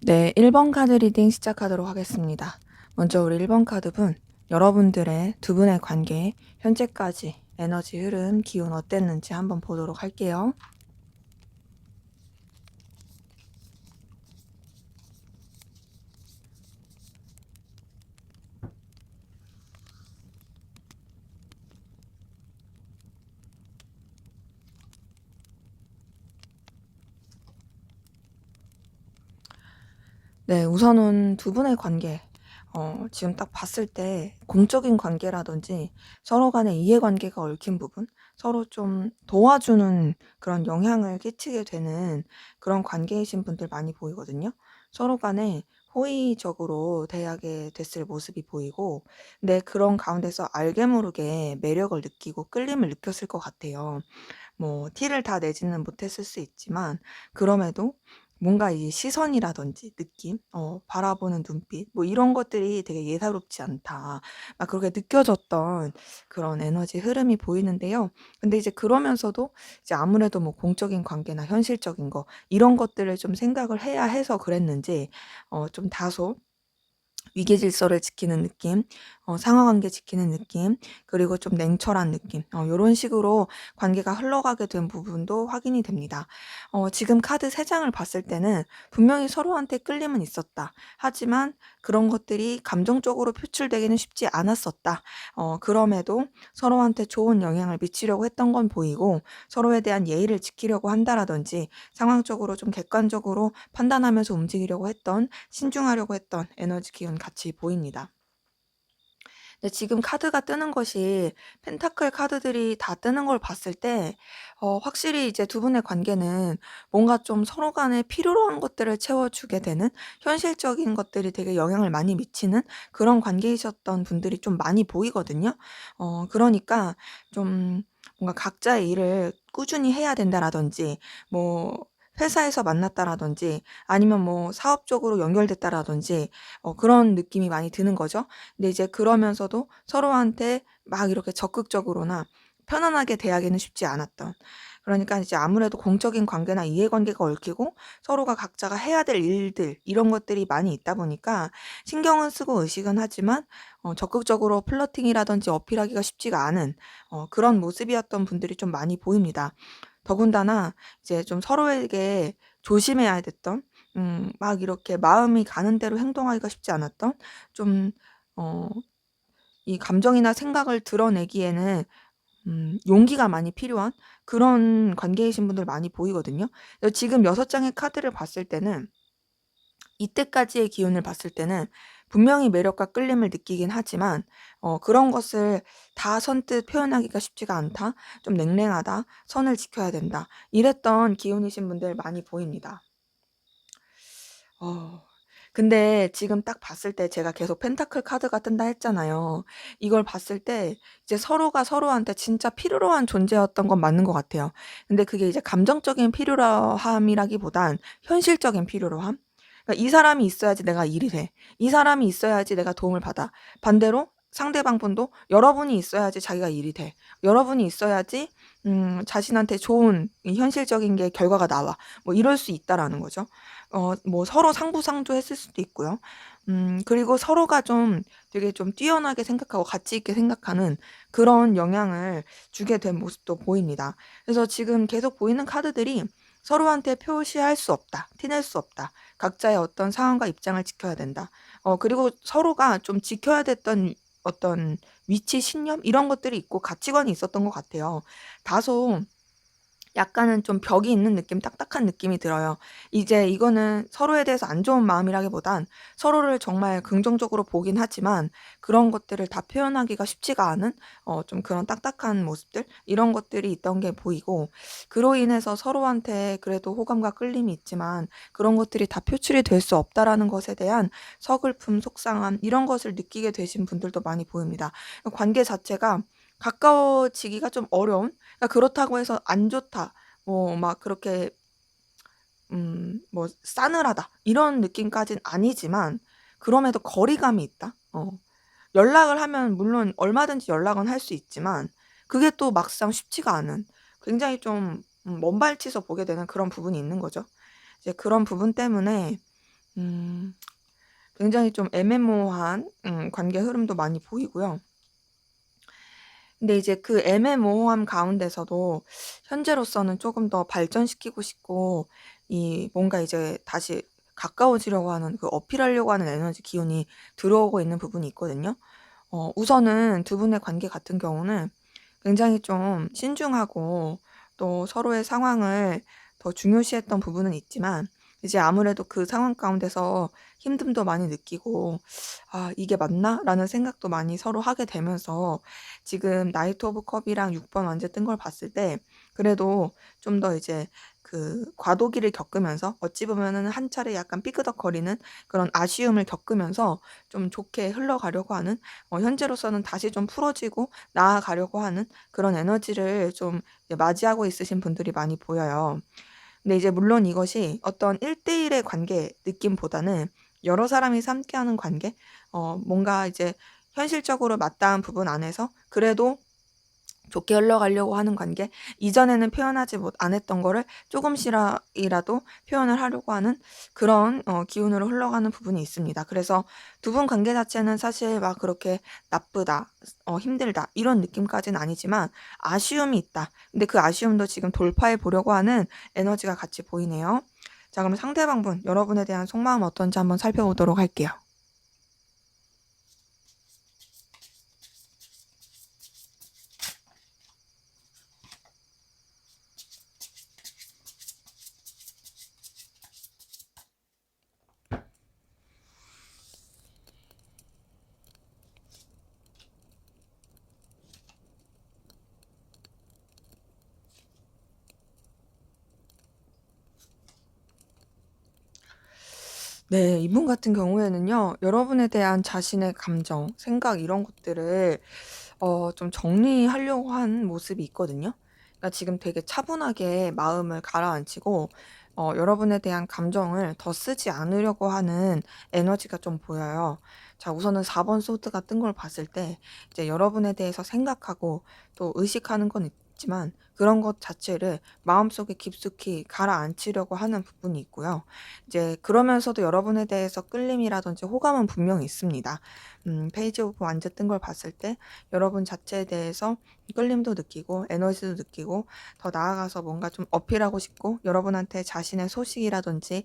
네, 1번 카드 리딩 시작하도록 하겠습니다. 먼저 우리 1번 카드분, 여러분들의 두 분의 관계, 현재까지 에너지 흐름, 기운 어땠는지 한번 보도록 할게요. 네, 우선은 두 분의 관계, 지금 딱 봤을 때 공적인 관계라든지 서로 간의 이해관계가 얽힌 부분, 서로 좀 도와주는 그런 영향을 끼치게 되는 그런 관계이신 분들 많이 보이거든요. 서로 간에 호의적으로 대하게 됐을 모습이 보이고, 근데 그런 가운데서 알게 모르게 매력을 느끼고 끌림을 느꼈을 것 같아요. 뭐 티를 다 내지는 못했을 수 있지만 그럼에도 뭔가 이 시선이라든지 느낌, 바라보는 눈빛 뭐 이런 것들이 되게 예사롭지 않다. 막 그렇게 느껴졌던 그런 에너지 흐름이 보이는데요. 근데 이제 그러면서도 이제 아무래도 뭐 공적인 관계나 현실적인 거 이런 것들을 좀 생각을 해야 해서 그랬는지 좀 다소 위계 질서를 지키는 느낌, 상하관계 지키는 느낌, 그리고 좀 냉철한 느낌, 요런 식으로 관계가 흘러가게 된 부분도 확인이 됩니다. 지금 카드 3장을 봤을 때는 분명히 서로한테 끌림은 있었다. 하지만 그런 것들이 감정적으로 표출되기는 쉽지 않았었다. 그럼에도 서로한테 좋은 영향을 미치려고 했던 건 보이고 서로에 대한 예의를 지키려고 한다라든지 상황적으로 좀 객관적으로 판단하면서 움직이려고 했던, 신중하려고 했던 에너지 기운 같이 보입니다. 근데 지금 카드가 뜨는 것이 펜타클 카드들이 다 뜨는 걸 봤을 때 확실히 이제 두 분의 관계는 뭔가 좀 서로 간에 필요로 한 것들을 채워주게 되는 현실적인 것들이 되게 영향을 많이 미치는 그런 관계이셨던 분들이 좀 많이 보이거든요. 그러니까 좀 뭔가 각자의 일을 꾸준히 해야 된다라든지 뭐 회사에서 만났다라든지 아니면 뭐 사업적으로 연결됐다라든지 그런 느낌이 많이 드는 거죠. 근데 이제 그러면서도 서로한테 막 이렇게 적극적으로나 편안하게 대하기는 쉽지 않았던. 그러니까 이제 아무래도 공적인 관계나 이해관계가 얽히고 서로가 각자가 해야 될 일들 이런 것들이 많이 있다 보니까 신경은 쓰고 의식은 하지만 적극적으로 플러팅이라든지 어필하기가 쉽지가 않은 그런 모습이었던 분들이 좀 많이 보입니다. 더군다나 이제 좀 서로에게 조심해야 됐던 막 이렇게 마음이 가는 대로 행동하기가 쉽지 않았던 좀 어 이 감정이나 생각을 드러내기에는 용기가 많이 필요한 그런 관계이신 분들 많이 보이거든요. 지금 6장의 카드를 봤을 때는 이때까지의 기운을 봤을 때는 분명히 매력과 끌림을 느끼긴 하지만 그런 것을 다 선뜻 표현하기가 쉽지가 않다. 좀 냉랭하다. 선을 지켜야 된다. 이랬던 기운이신 분들 많이 보입니다. 어. 근데 지금 딱 봤을 때 제가 계속 펜타클 카드가 뜬다 했잖아요. 이걸 봤을 때 이제 서로가 서로한테 진짜 필요로 한 존재였던 건 맞는 것 같아요. 근데 그게 이제 감정적인 필요함이라기보단 현실적인 필요로함? 그러니까 이 사람이 있어야지 내가 일이 돼. 이 사람이 있어야지 내가 도움을 받아. 반대로 상대방 분도 여러분이 있어야지 자기가 일이 돼. 여러분이 있어야지 자신한테 좋은 이 현실적인 게 결과가 나와. 뭐 이럴 수 있다라는 거죠. 뭐 서로 상부상조했을 수도 있고요. 그리고 서로가 좀 되게 좀 뛰어나게 생각하고 가치 있게 생각하는 그런 영향을 주게 된 모습도 보입니다. 그래서 지금 계속 보이는 카드들이 서로한테 표시할 수 없다. 티낼 수 없다. 각자의 어떤 상황과 입장을 지켜야 된다. 그리고 서로가 좀 지켜야 됐던 어떤 위치, 신념 이런 것들이 있고 가치관이 있었던 것 같아요. 다소 약간은 좀 벽이 있는 느낌, 딱딱한 느낌이 들어요. 이제 이거는 서로에 대해서 안 좋은 마음이라기보단 서로를 정말 긍정적으로 보긴 하지만 그런 것들을 다 표현하기가 쉽지가 않은 좀 그런 딱딱한 모습들 이런 것들이 있던 게 보이고 그로 인해서 서로한테 그래도 호감과 끌림이 있지만 그런 것들이 다 표출이 될 수 없다라는 것에 대한 서글픔, 속상함 이런 것을 느끼게 되신 분들도 많이 보입니다. 관계 자체가 가까워지기가 좀 어려운 그러니까 그렇다고 해서 안 좋다. 뭐 막 그렇게 뭐 싸늘하다. 이런 느낌까진 아니지만 그럼에도 거리감이 있다. 연락을 하면 물론 얼마든지 연락은 할 수 있지만 그게 또 막상 쉽지가 않은 굉장히 좀 먼 발치서 보게 되는 그런 부분이 있는 거죠. 이제 그런 부분 때문에 음 굉장히 좀 애매모호한 관계 흐름도 많이 보이고요. 근데 이제 그 애매모호함 가운데서도 현재로서는 조금 더 발전시키고 싶고 이 뭔가 이제 다시 가까워지려고 하는 그 어필하려고 하는 에너지 기운이 들어오고 있는 부분이 있거든요. 우선은 두 분의 관계 같은 경우는 굉장히 좀 신중하고 또 서로의 상황을 더 중요시했던 부분은 있지만 이제 아무래도 그 상황 가운데서 힘듦도 많이 느끼고 '아 이게 맞나?'라는 생각도 많이 서로 하게 되면서 지금 나이트 오브 컵이랑 6번 왕자 뜬 걸 봤을 때 그래도 좀 더 이제 그 과도기를 겪으면서 어찌 보면은 한 차례 약간 삐그덕거리는 그런 아쉬움을 겪으면서 좀 좋게 흘러가려고 하는 현재로서는 다시 좀 풀어지고 나아가려고 하는 그런 에너지를 좀 이제 맞이하고 있으신 분들이 많이 보여요. 근데 이제 물론 이것이 어떤 1대1의 관계 느낌보다는 여러 사람이 함께하는 관계 뭔가 이제 현실적으로 맞닿은 부분 안에서 그래도 좋게 흘러가려고 하는 관계, 이전에는 표현하지 못 안 했던 거를 조금씩 이라도 표현을 하려고 하는 그런 기운으로 흘러가는 부분이 있습니다. 그래서 두 분 관계 자체는 사실 막 그렇게 나쁘다, 힘들다 이런 느낌까지는 아니지만 아쉬움이 있다. 근데 그 아쉬움도 지금 돌파해 보려고 하는 에너지가 같이 보이네요. 자 그럼 상대방분 여러분에 대한 속마음 어떤지 한번 살펴보도록 할게요. 네. 이분 같은 경우에는요. 여러분에 대한 자신의 감정, 생각 이런 것들을 좀 정리하려고 한 모습이 있거든요. 그러니까 지금 되게 차분하게 마음을 가라앉히고 여러분에 대한 감정을 더 쓰지 않으려고 하는 에너지가 좀 보여요. 자 우선은 4번 소드가 뜬 걸 봤을 때 이제 여러분에 대해서 생각하고 또 의식하는 건 있지만 그런 것 자체를 마음속에 깊숙이 가라앉히려고 하는 부분이 있고요. 이제 그러면서도 여러분에 대해서 끌림이라든지 호감은 분명히 있습니다. 페이지 오브 완전 뜬 걸 봤을 때 여러분 자체에 대해서 끌림도 느끼고 에너지도 느끼고 더 나아가서 뭔가 좀 어필하고 싶고 여러분한테 자신의 소식이라든지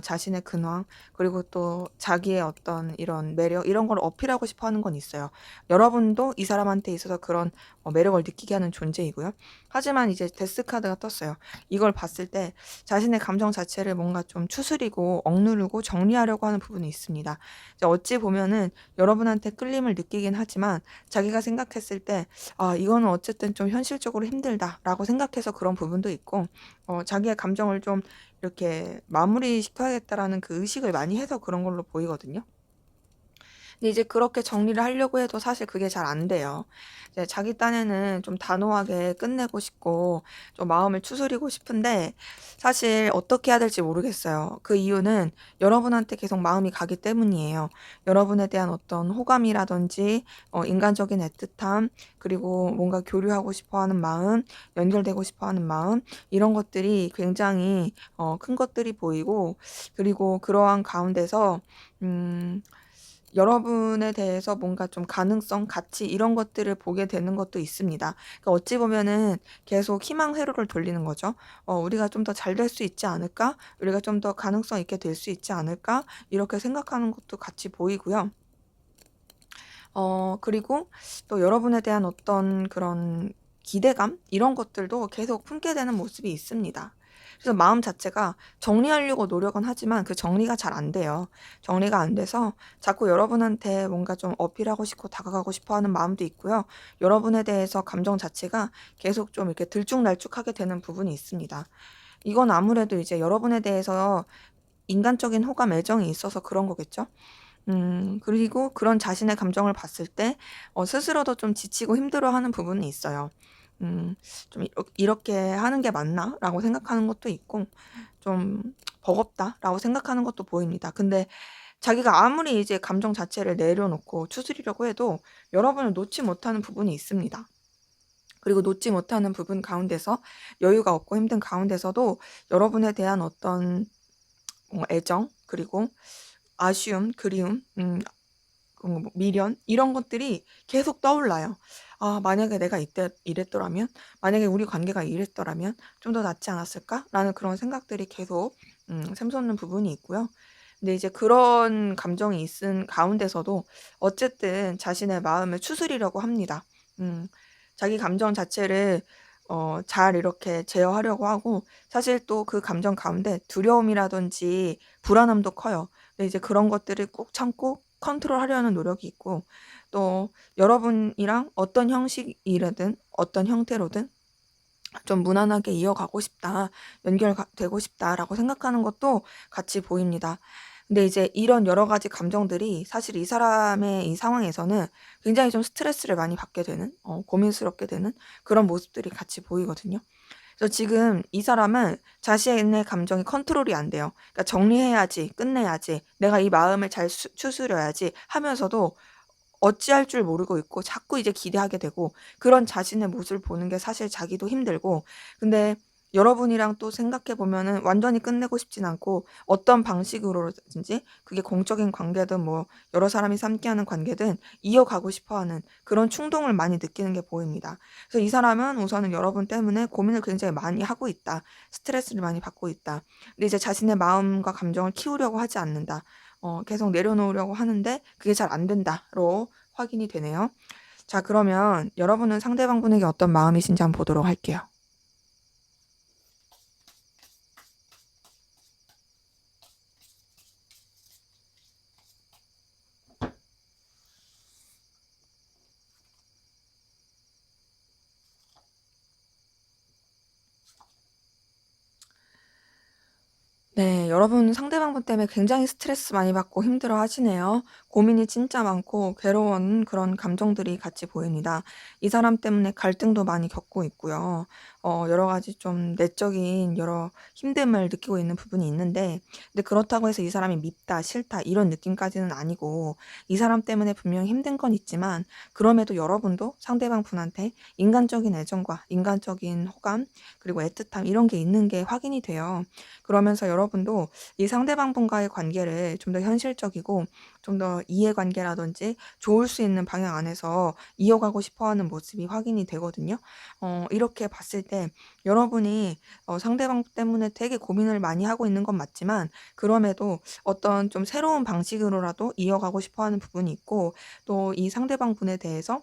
자신의 근황 그리고 또 자기의 어떤 이런 매력 이런 걸 어필하고 싶어 하는 건 있어요. 여러분도 이 사람한테 있어서 그런 매력을 느끼게 하는 존재이고요. 하지만 이제 데스 카드가 떴어요. 이걸 봤을 때 자신의 감정 자체를 뭔가 좀 추스리고 억누르고 정리하려고 하는 부분이 있습니다. 이제 어찌 보면은 여러분한테 끌림을 느끼긴 하지만 자기가 생각했을 때 '아 이거는 어쨌든 좀 현실적으로 힘들다.'라고 생각해서 그런 부분도 있고 자기의 감정을 좀 이렇게 '마무리시켜야겠다.'라는 그 의식을 많이 해서 그런 걸로 보이거든요. 근데 이제 그렇게 정리를 하려고 해도 사실 그게 잘 안 돼요. 이제 자기 딴에는 좀 단호하게 끝내고 싶고 좀 마음을 추스리고 싶은데 사실 어떻게 해야 될지 모르겠어요. 그 이유는 여러분한테 계속 마음이 가기 때문이에요. 여러분에 대한 어떤 호감이라든지 인간적인 애틋함 그리고 뭔가 교류하고 싶어 하는 마음, 연결되고 싶어 하는 마음 이런 것들이 굉장히 큰 것들이 보이고 그리고 그러한 가운데서 음 여러분에 대해서 뭔가 좀 가능성, 가치 이런 것들을 보게 되는 것도 있습니다. 그러니까 어찌 보면은 계속 희망 회로를 돌리는 거죠. '우리가 좀 더 잘 될 수 있지 않을까? 우리가 좀 더 가능성 있게 될 수 있지 않을까?' 이렇게 생각하는 것도 같이 보이고요. 그리고 또 여러분에 대한 어떤 그런 기대감 이런 것들도 계속 품게 되는 모습이 있습니다. 그래서 마음 자체가 정리하려고 노력은 하지만 그 정리가 잘 안 돼요. 정리가 안 돼서 자꾸 여러분한테 뭔가 좀 어필하고 싶고 다가가고 싶어 하는 마음도 있고요. 여러분에 대해서 감정 자체가 계속 좀 이렇게 들쭉날쭉하게 되는 부분이 있습니다. 이건 아무래도 이제 여러분에 대해서 인간적인 호감, 애정이 있어서 그런 거겠죠? 그리고 그런 자신의 감정을 봤을 때 스스로도 좀 지치고 힘들어하는 부분이 있어요. 좀 '이렇게 하는 게 맞나?'라고 생각하는 것도 있고 좀 '버겁다.'라고 생각하는 것도 보입니다. 근데 자기가 아무리 이제 감정 자체를 내려놓고 추스리려고 해도 여러분을 놓지 못하는 부분이 있습니다. 그리고 놓지 못하는 부분 가운데서 여유가 없고 힘든 가운데서도 여러분에 대한 어떤 애정 그리고 아쉬움, 그리움, 뭐 미련 이런 것들이 계속 떠올라요. '아 만약에 내가 이때 이랬더라면, 만약에 우리 관계가 이랬더라면 좀 더 낫지 않았을까?'라는 그런 생각들이 계속 샘솟는 부분이 있고요. 근데 이제 그런 감정이 있은 가운데서도 어쨌든 자신의 마음을 추스리려고 합니다. 음 자기 감정 자체를 잘 이렇게 제어하려고 하고, 사실 또 그 감정 가운데 두려움이라든지 불안함도 커요. 근데 이제 그런 것들을 꾹 참고 컨트롤하려는 노력이 있고, 또 여러분이랑 어떤 형식이라든 어떤 형태로든 좀 무난하게 이어가고 싶다, 되고 싶다라고 생각하는 것도 같이 보입니다. 근데 이제 이런 여러 가지 감정들이 사실 이 사람의 이 상황에서는 굉장히 좀 스트레스를 많이 받게 되는, 고민스럽게 되는 그런 모습들이 같이 보이거든요. 그래서 지금 이 사람은 자신의 감정이 컨트롤이 안 돼요. 그러니까 '정리해야지. 끝내야지. 내가 이 마음을 잘 추스려야지.' 하면서도 어찌할 줄 모르고 있고 자꾸 이제 기대하게 되고, 그런 자신의 모습을 보는 게 사실 자기도 힘들고, 근데 여러분이랑 또 생각해 보면은 완전히 끝내고 싶진 않고 어떤 방식으로든지, 그게 공적인 관계든 뭐 여러 사람이 함께하는 관계든 이어가고 싶어 하는 그런 충동을 많이 느끼는 게 보입니다. 그래서 이 사람은 우선은 여러분 때문에 고민을 굉장히 많이 하고 있다. 스트레스를 많이 받고 있다. 근데 이제 자신의 마음과 감정을 키우려고 하지 않는다. 계속 내려놓으려고 하는데 그게 잘 안 된다로 확인이 되네요. 자, 그러면 여러분은 상대방분에게 어떤 마음이신지 한번 보도록 할게요. 네. 여러분 상대방분 때문에 굉장히 스트레스 많이 받고 힘들어 하시네요. 고민이 진짜 많고 괴로운 그런 감정들이 같이 보입니다. 이 사람 때문에 갈등도 많이 겪고 있고요. 여러 가지 좀 내적인 여러 힘듦을 느끼고 있는 부분이 있는데, 근데 그렇다고 해서 이 사람이 밉다, 싫다 이런 느낌까지는 아니고, 이 사람 때문에 분명히 힘든 건 있지만 그럼에도 여러분도 상대방 분한테 인간적인 애정과 인간적인 호감, 그리고 애틋함 이런 게 있는 게 확인이 돼요. 그러면서 여러분도 이 상대방 분과의 관계를 좀 더 현실적이고 좀 더 이해관계라든지 좋을 수 있는 방향 안에서 이어가고 싶어 하는 모습이 확인이 되거든요. 이렇게 봤을 때 여러분이 상대방 때문에 되게 고민을 많이 하고 있는 건 맞지만, 그럼에도 어떤 좀 새로운 방식으로라도 이어가고 싶어 하는 부분이 있고, 또 이 상대방 분에 대해서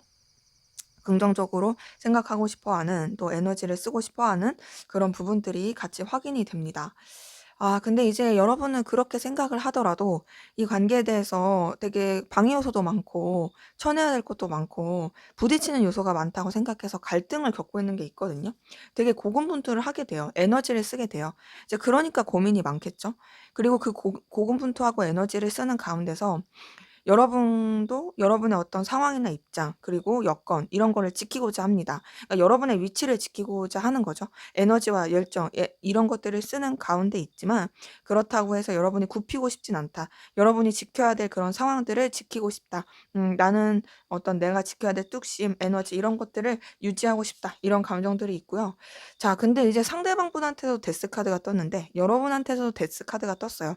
긍정적으로 생각하고 싶어 하는, 또 에너지를 쓰고 싶어 하는 그런 부분들이 같이 확인이 됩니다. 근데 이제 여러분은 그렇게 생각을 하더라도 이 관계에 대해서 되게 방해 요소도 많고 쳐내야 될 것도 많고 부딪히는 요소가 많다고 생각해서 갈등을 겪고 있는 게 있거든요. 되게 고군분투를 하게 돼요. 에너지를 쓰게 돼요. 이제 그러니까 고민이 많겠죠. 그리고 그 고군분투하고 에너지를 쓰는 가운데서 여러분도 여러분의 어떤 상황이나 입장, 그리고 여건 이런 거를 지키고자 합니다. 그러니까 여러분의 위치를 지키고자 하는 거죠. 에너지와 열정, 이런 것들을 쓰는 가운데 있지만, 그렇다고 해서 여러분이 굽히고 싶진 않다. 여러분이 지켜야 될 그런 상황들을 지키고 싶다. 나는 어떤 내가 지켜야 될 뚝심, 에너지 이런 것들을 유지하고 싶다. 이런 감정들이 있고요. 자, 근데 이제 상대방분한테도 데스 카드가 떴는데 여러분한테도 데스 카드가 떴어요.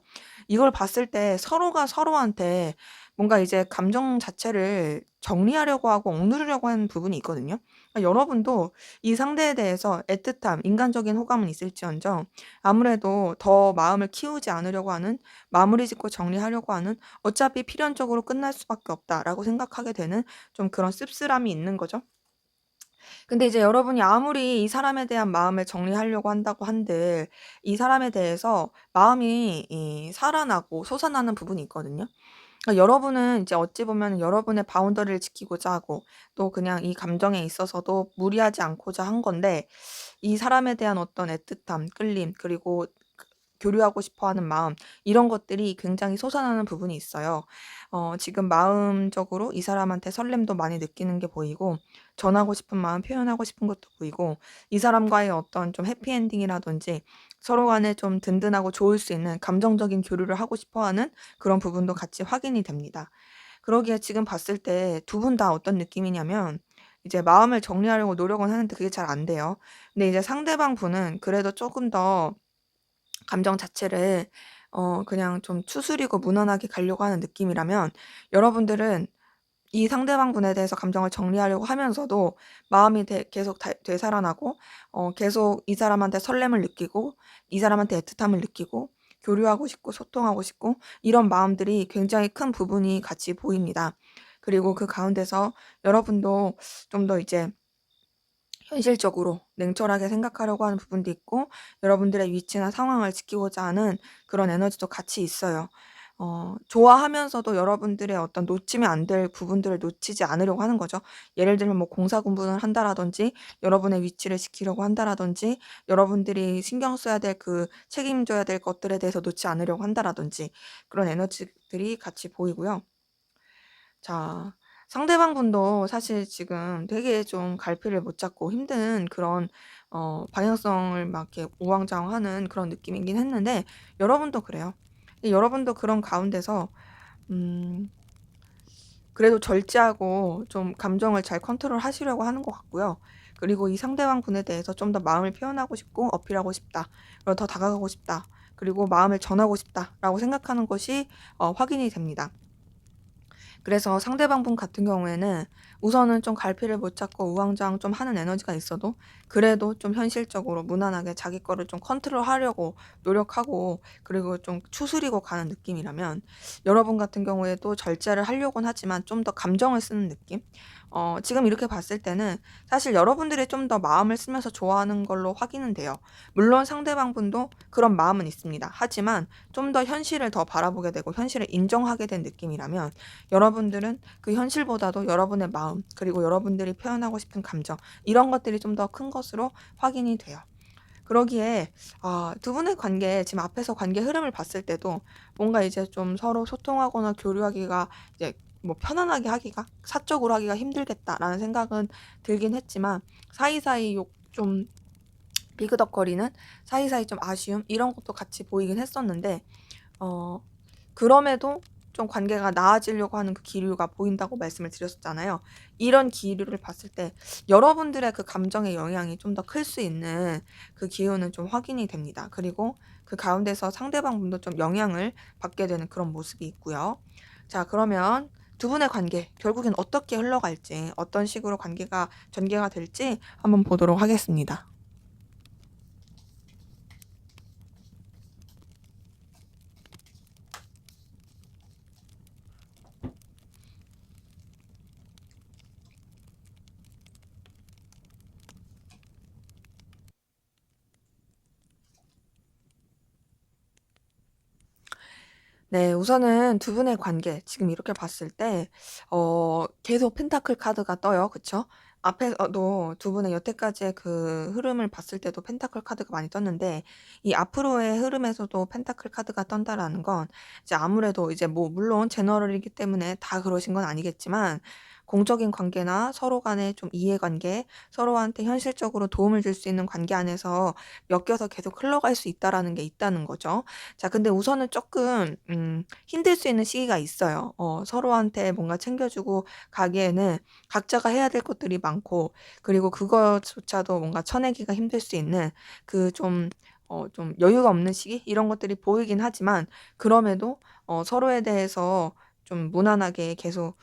이걸 봤을 때 서로가 서로한테 뭔가 이제 감정 자체를 정리하려고 하고 억누르려고 하는 부분이 있거든요. 그러니까 여러분도 이 상대에 대해서 애틋함, 인간적인 호감은 있을지언정 아무래도 더 마음을 키우지 않으려고 하는, 마무리 짓고 정리하려고 하는, 어차피 필연적으로 끝날 수밖에 없다라고 생각하게 되는 좀 그런 씁쓸함이 있는 거죠. 근데 이제 여러분이 아무리 이 사람에 대한 마음을 정리하려고 한다고 한들 이 사람에 대해서 마음이 살아나고 솟아나는 부분이 있거든요. 여러분은 이제 어찌 보면 여러분의 바운더리를 지키고자 하고, 또 그냥 이 감정에 있어서도 무리하지 않고자 한 건데, 이 사람에 대한 어떤 애틋함, 끌림, 그리고 교류하고 싶어 하는 마음, 이런 것들이 굉장히 솟아나는 부분이 있어요. 지금 마음적으로 이 사람한테 설렘도 많이 느끼는 게 보이고, 전하고 싶은 마음 표현하고 싶은 것도 보이고, 이 사람과의 어떤 좀 해피엔딩이라든지 서로 간에 좀 든든하고 좋을 수 있는 감정적인 교류를 하고 싶어 하는 그런 부분도 같이 확인이 됩니다. 그러기에 지금 봤을 때 두 분 다 어떤 느낌이냐면, 이제 마음을 정리하려고 노력은 하는데 그게 잘 안 돼요. 근데 이제 상대방 분은 그래도 조금 더 감정 자체를 그냥 좀 추스리고 무난하게 가려고 하는 느낌이라면, 여러분들은 이 상대방 분에 대해서 감정을 정리하려고 하면서도 마음이 계속 되살아나고, 계속 이 사람한테 설렘을 느끼고, 이 사람한테 애틋함을 느끼고, 교류하고 싶고 소통하고 싶고, 이런 마음들이 굉장히 큰 부분이 같이 보입니다. 그리고 그 가운데서 여러분도 좀 더 이제 현실적으로 냉철하게 생각하려고 하는 부분도 있고, 여러분들의 위치나 상황을 지키고자 하는 그런 에너지도 같이 있어요. 좋아하면서도 여러분들의 어떤 놓치면 안 될 부분들을 놓치지 않으려고 하는 거죠. 예를 들면 뭐 공사분분을 한다라든지, 여러분의 위치를 지키려고 한다라든지, 여러분들이 신경 써야 될 책임져야 될 것들에 대해서 놓지 않으려고 한다라든지, 그런 에너지들이 같이 보이고요. 자, 상대방 분도 사실 지금 되게 좀 갈피를 못 잡고 힘든 그런 방향성을 막 이렇게 우왕좌왕하는 그런 느낌이긴 했는데, 여러분도 그래요. 여러분도 그런 가운데서 음 그래도 절제하고 좀 감정을 잘 컨트롤 하시려고 하는 것 같고요. 그리고 이 상대방 분에 대해서 좀 더 마음을 표현하고 싶고 어필하고 싶다. 그리고 더 다가가고 싶다. 그리고 마음을 전하고 싶다라고 생각하는 것이 확인이 됩니다. 그래서 상대방 분 같은 경우에는 우선은 좀 갈피를 못 잡고 우왕좌왕 좀 하는 에너지가 있어도, 그래도 좀 현실적으로 무난하게 자기 거를 좀 컨트롤하려고 노력하고, 그리고 좀 추스리고 가는 느낌이라면, 여러분 같은 경우에도 절제를 하려고는 하지만 좀 더 감정을 쓰는 느낌? 지금 이렇게 봤을 때는 사실 여러분들이 좀 더 마음을 쓰면서 좋아하는 걸로 확인은 돼요. 물론 상대방 분도 그런 마음은 있습니다. 하지만 좀 더 현실을 더 바라보게 되고 현실을 인정하게 된 느낌이라면, 여러분들은 그 현실보다도 여러분의 마음, 그리고 여러분들이 표현하고 싶은 감정, 이런 것들이 좀 더 큰 것으로 확인이 돼요. 그러기에 두 분의 관계, 지금 앞에서 관계 흐름을 봤을 때도 뭔가 이제 좀 서로 소통하거나 교류하기가 이제 뭐 편안하게 하기가, 사적으로 하기가 힘들겠다라는 생각은 들긴 했지만, 사이사이 좀 비그덕거리는, 사이사이 좀 아쉬움, 이런 것도 같이 보이긴 했었는데, 어 그럼에도 좀 관계가 나아지려고 하는 그 기류가 보인다고 말씀을 드렸었잖아요. 이런 기류를 봤을 때 여러분들의 그 감정의 영향이 좀 더 클 수 있는 그 기운은 좀 확인이 됩니다. 그리고 그 가운데서 상대방 분도 좀 영향을 받게 되는 그런 모습이 있고요. 자, 그러면 두 분의 관계 결국엔 어떻게 흘러갈지, 어떤 식으로 관계가 전개가 될지 한번 보도록 하겠습니다. 네. 우선은 두 분의 관계 지금 이렇게 봤을 때 계속 펜타클 카드가 떠요. 그쵸? 앞에서도 두 분의 여태까지의 그 흐름을 봤을 때도 펜타클 카드가 많이 떴는데, 이 앞으로의 흐름에서도 펜타클 카드가 떤다라는 건 이제 아무래도 이제 뭐 물론 제너럴이기 때문에 다 그러신 건 아니겠지만, 공적인 관계나 서로 간의 좀 이해관계, 서로한테 현실적으로 도움을 줄 수 있는 관계 안에서 엮여서 계속 흘러갈 수 있다라는 게 있다는 거죠. 자, 근데 우선은 조금 힘들 수 있는 시기가 있어요. 서로한테 뭔가 챙겨주고 가기에는 각자가 해야 될 것들이 많고, 그리고 그것조차도 뭔가 쳐내기가 힘들 수 있는 그 좀 여유가 없는 시기, 이런 것들이 보이긴 하지만, 그럼에도 서로에 대해서 좀 무난하게 계속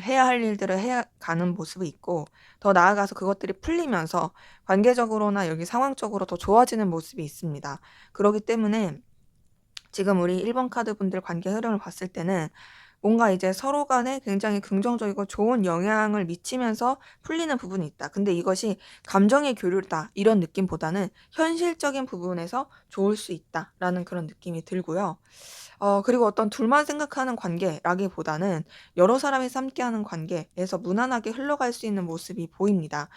해야 할 일들을 해야 가는 모습이 있고, 더 나아가서 그것들이 풀리면서 관계적으로나 여기 상황적으로 더 좋아지는 모습이 있습니다. 그러기 때문에 지금 우리 1번 카드 분들 관계 흐름을 봤을 때는 뭔가 이제 서로 간에 굉장히 긍정적이고 좋은 영향을 미치면서 풀리는 부분이 있다. 근데 이것이 감정의 교류다, 이런 느낌보다는 현실적인 부분에서 좋을 수 있다라는 그런 느낌이 들고요. 그리고 어떤 둘만 생각하는 관계라기보다는 여러 사람이 함께하는 관계에서 무난하게 흘러갈 수 있는 모습이 보입니다.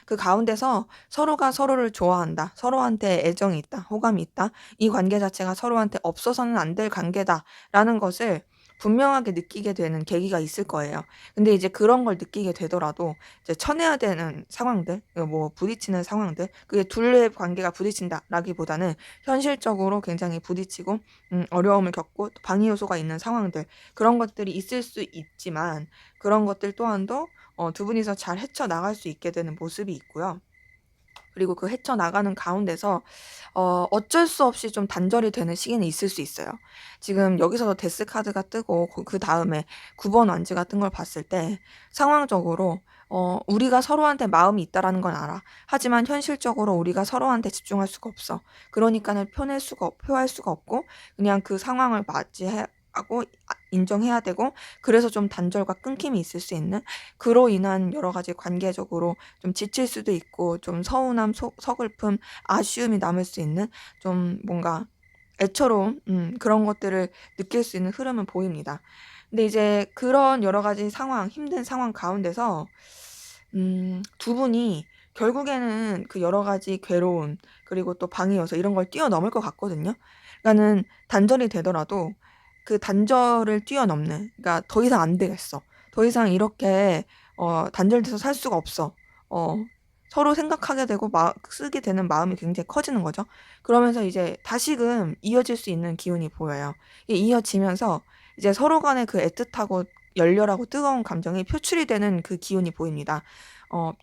그 가운데서 서로가 서로를 좋아한다, 서로한테 애정이 있다, 호감이 있다, 이 관계 자체가 서로한테 없어서는 안 될 관계다라는 것을 분명하게 느끼게 되는 계기가 있을 거예요. 근데 이제 그런 걸 느끼게 되더라도 이제 쳐내야 되는 상황들, 뭐 부딪히는 상황들, 그게 둘의 관계가 부딪힌다라기보다는 현실적으로 굉장히 부딪히고 어려움을 겪고 또 방해 요소가 있는 상황들, 그런 것들이 있을 수 있지만, 그런 것들 또한도 두 분이서 잘 헤쳐나갈 수 있게 되는 모습이 있고요. 그리고 그 헤쳐나가는 가운데서 어쩔 수 없이 좀 단절이 되는 시기는 있을 수 있어요. 지금 여기서도 데스 카드가 뜨고 그다음에 9번 완즈가 뜬 걸 봤을 때 상황적으로 우리가 서로한테 마음이 있다라는 건 알아. 하지만 현실적으로 우리가 서로한테 집중할 수가 없어. 그러니까는 표할 수가 없고 그냥 그 상황을 맞이해 하고 인정해야 되고, 그래서 좀 단절과 끊김이 있을 수 있는, 그로 인한 여러 가지 관계적으로 좀 지칠 수도 있고 좀 서운함, 서글픔, 아쉬움이 남을 수 있는 좀 뭔가 애처로움, 그런 것들을 느낄 수 있는 흐름은 보입니다. 근데 이제 그런 여러 가지 상황, 힘든 상황 가운데서 두 분이 결국에는 그 여러 가지 괴로움, 그리고 또 방해 요소 이런 걸 뛰어넘을 것 같거든요. 그러니까는 단절이 되더라도 그 단절을 뛰어넘는, 그러니까 '더 이상 안 되겠어. 더 이상 이렇게 단절돼서 살 수가 없어.' 어 서로 생각하게 되고 쓰게 되는 마음이 굉장히 커지는 거죠. 그러면서 이제 다시금 이어질 수 있는 기운이 보여요. 이게 이어지면서 이제 서로 간의 그 애틋하고 열렬하고 뜨거운 감정이 표출이 되는 그 기운이 보입니다.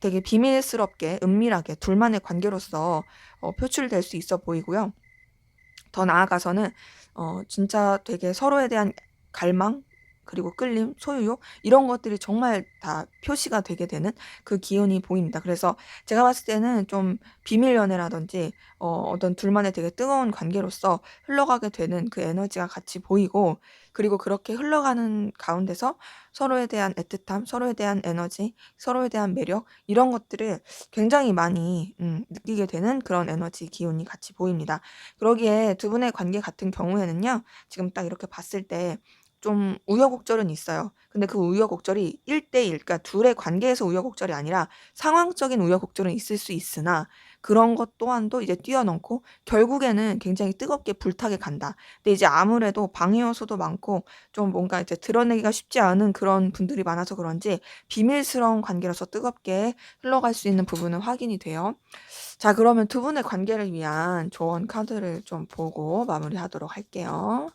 되게 비밀스럽게 은밀하게 둘만의 관계로서 표출될 수 있어 보이고요. 더 나아가서는 진짜 되게 서로에 대한 갈망, 그리고 끌림, 소유욕 이런 것들이 정말 다 표시가 되게 되는 그 기운이 보입니다. 그래서 제가 봤을 때는 좀 비밀 연애라든지 어떤 둘만의 되게 뜨거운 관계로서 흘러가게 되는 그 에너지가 같이 보이고, 그리고 그렇게 흘러가는 가운데서 서로에 대한 애틋함, 서로에 대한 에너지, 서로에 대한 매력 이런 것들을 굉장히 많이 느끼게 되는 그런 에너지 기운이 같이 보입니다. 그러기에 두 분의 관계 같은 경우에는요. 지금 딱 이렇게 봤을 때 좀 우여곡절은 있어요. 근데 그 우여곡절이 1대1, 그러니까 둘의 관계에서 우여곡절이 아니라 상황적인 우여곡절은 있을 수 있으나, 그런 것 또한도 이제 뛰어넘고 결국에는 굉장히 뜨겁게 불타게 간다. 근데 이제 아무래도 방해 요소도 많고 좀 뭔가 이제 드러내기가 쉽지 않은 그런 분들이 많아서 그런지 비밀스러운 관계로서 뜨겁게 흘러갈 수 있는 부분은 확인이 돼요. 자, 그러면 두 분의 관계를 위한 조언 카드를 좀 보고 마무리하도록 할게요.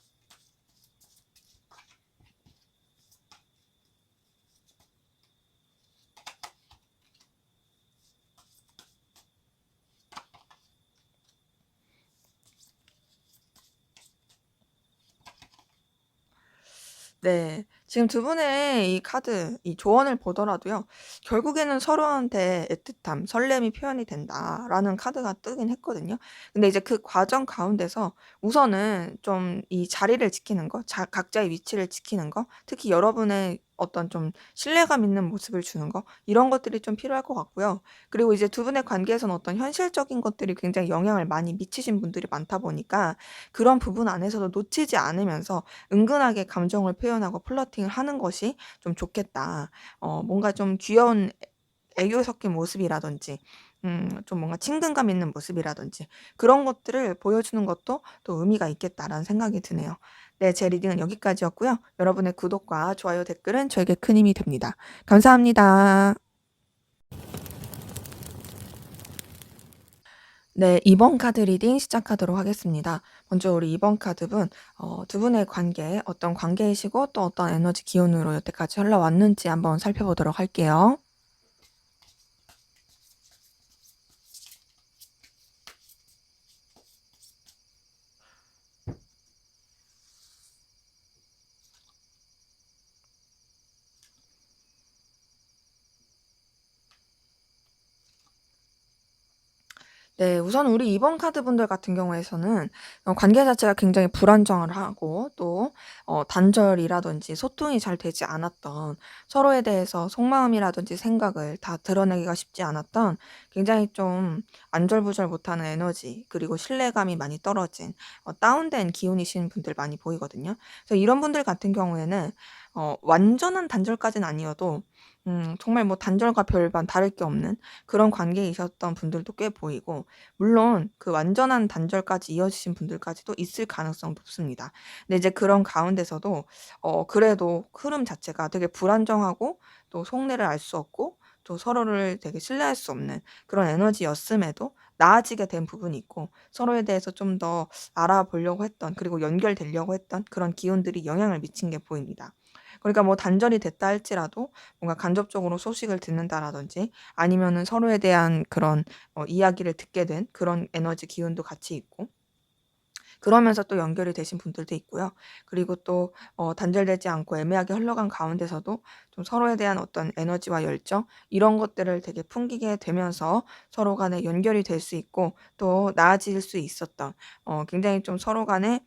네. 지금 두 분의 이 카드, 이 조언을 보더라도요. 결국에는 서로한테 애틋함, 설렘이 표현이 된다라는 카드가 뜨긴 했거든요. 근데 이제 그 과정 가운데서 우선은 좀 이 자리를 지키는 거, 각자의 위치를 지키는 거, 특히 여러분의 어떤 좀 신뢰감 있는 모습을 주는 거, 이런 것들이 좀 필요할 것 같고요. 그리고 이제 두 분의 관계에서는 어떤 현실적인 것들이 굉장히 영향을 많이 미치신 분들이 많다 보니까 그런 부분 안에서도 놓치지 않으면서 은근하게 감정을 표현하고 플러팅을 하는 것이 좀 좋겠다. 뭔가 좀 귀여운 애교 섞인 모습이라든지 좀 뭔가 친근감 있는 모습이라든지 그런 것들을 보여주는 것도 또 의미가 있겠다라는 생각이 드네요. 네, 제 리딩은 여기까지였고요. 여러분의 구독과 좋아요, 댓글은 저에게 큰 힘이 됩니다. 감사합니다. 네, 2번 카드 리딩 시작하도록 하겠습니다. 먼저 우리 2번 카드분, 두 분의 관계, 어떤 관계이시고 또 어떤 에너지 기운으로 여태까지 흘러왔는지 한번 살펴보도록 할게요. 네. 우선 우리 2번 카드분들 같은 경우에서는 관계 자체가 굉장히 불안정을 하고 또 단절이라든지 소통이 잘 되지 않았던, 서로에 대해서 속마음이라든지 생각을 다 드러내기가 쉽지 않았던, 굉장히 좀 안절부절 못하는 에너지, 그리고 신뢰감이 많이 떨어진 다운된 기운이신 분들 많이 보이거든요. 그래서 이런 분들 같은 경우에는 완전한 단절까지는 아니어도 정말 뭐 단절과 별반 다를 게 없는 그런 관계이셨던 분들도 꽤 보이고, 물론 그 완전한 단절까지 이어지신 분들까지도 있을 가능성 높습니다. 근데 이제 그런 가운데서도 그래도 흐름 자체가 되게 불안정하고 또 속내를 알 수 없고 또 서로를 되게 신뢰할 수 없는 그런 에너지였음에도 나아지게 된 부분이 있고, 서로에 대해서 좀 더 알아보려고 했던, 그리고 연결되려고 했던 그런 기운들이 영향을 미친 게 보입니다. 그러니까 뭐 단절이 됐다 할지라도 뭔가 간접적으로 소식을 듣는다라든지 아니면은 서로에 대한 그런 이야기를 듣게 된 그런 에너지 기운도 같이 있고 그러면서 또 연결이 되신 분들도 있고요. 그리고 또 단절되지 않고 애매하게 흘러간 가운데서도 좀 서로에 대한 어떤 에너지와 열정 이런 것들을 되게 풍기게 되면서 서로 간에 연결이 될 수 있고 또 나아질 수 있었던 굉장히 좀 서로 간에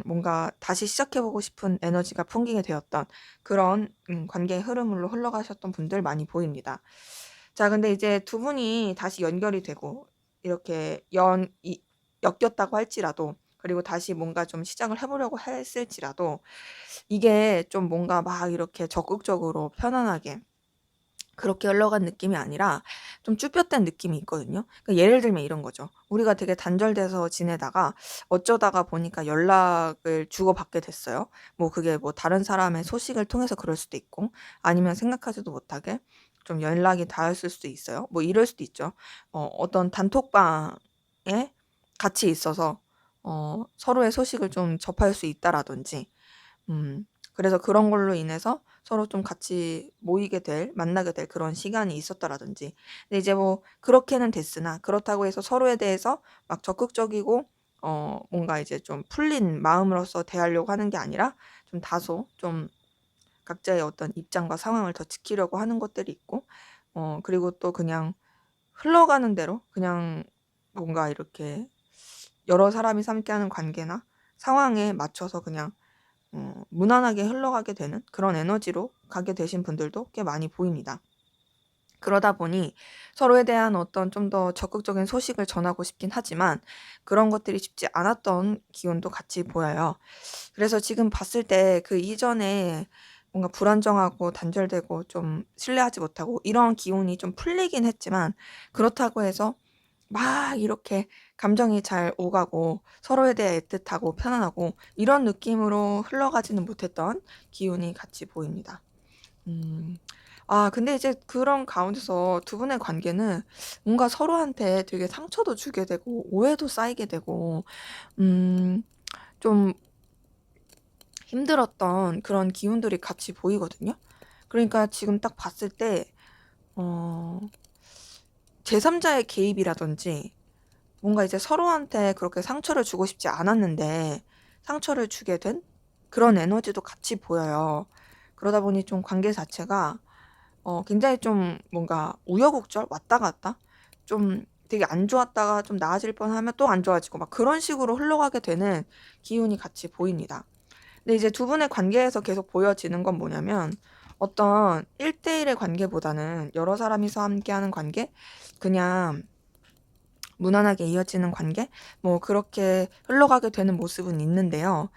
뭔가 다시 시작해 보고 싶은 에너지가 풍기게 되었던 그런 관계의 흐름으로 흘러가셨던 분들 많이 보입니다. 자 근데 이제 두 분이 다시 연결이 되고 이렇게 연 이 엮였다고 할지라도 그리고 다시 뭔가 좀 시작을 해 보려고 했을지라도 이게 좀 뭔가 막 이렇게 적극적으로 편안하게 그렇게 흘러간 느낌이 아니라 좀 쭈뼛된 느낌이 있거든요. 그러니까 예를 들면 이런 거죠. 우리가 되게 단절돼서 지내다가 어쩌다가 보니까 연락을 주고받게 됐어요. 뭐 그게 뭐 다른 사람의 소식을 통해서 그럴 수도 있고 아니면 생각하지도 못하게 좀 연락이 닿았을 수도 있어요. 뭐 이럴 수도 있죠. 어떤 단톡방에 같이 있어서 서로의 소식을 좀 접할 수 있다라든지 그래서 그런 걸로 인해서 서로 좀 같이 모이게 될 만나게 될 그런 시간이 있었다라든지. 근데 이제 뭐 그렇게는 됐으나 그렇다고 해서 서로에 대해서 막 적극적이고 뭔가 이제 좀 풀린 마음으로서 대하려고 하는 게 아니라 좀 다소 좀 각자의 어떤 입장과 상황을 더 지키려고 하는 것들이 있고 그리고 또 그냥 흘러가는 대로 그냥 뭔가 이렇게 여러 사람이 함께하는 관계나 상황에 맞춰서 그냥 무난하게 흘러가게 되는 그런 에너지로 가게 되신 분들도 꽤 많이 보입니다. 그러다 보니 서로에 대한 어떤 좀 더 적극적인 소식을 전하고 싶긴 하지만 그런 것들이 쉽지 않았던 기운도 같이 보여요. 그래서 지금 봤을 때 그 이전에 뭔가 불안정하고 단절되고 좀 신뢰하지 못하고 이런 기운이 좀 풀리긴 했지만 그렇다고 해서 막 이렇게 감정이 잘 오가고 서로에 대해 애틋하고 편안하고 이런 느낌으로 흘러가지는 못했던 기운이 같이 보입니다. 음. 근데 이제 그런 가운데서 두 분의 관계는 뭔가 서로한테 되게 상처도 주게 되고 오해도 쌓이게 되고 음 좀 힘들었던 그런 기운들이 같이 보이거든요. 그러니까 지금 딱 봤을 때 어 제3자의 개입이라든지 뭔가 이제 서로한테 그렇게 상처를 주고 싶지 않았는데 상처를 주게 된 그런 에너지도 같이 보여요. 그러다 보니 좀 관계 자체가 굉장히 좀 뭔가 우여곡절 왔다 갔다 좀 되게 안 좋았다가 좀 나아질 뻔하면 또 안 좋아지고 막 그런 식으로 흘러가게 되는 기운이 같이 보입니다. 근데 이제 두 분의 관계에서 계속 보여지는 건 뭐냐면 어떤 1대1의 관계보다는 여러 사람이서 함께하는 관계 그냥 무난하게 이어지는 관계 뭐 그렇게 흘러가게 되는 모습은 있는데요.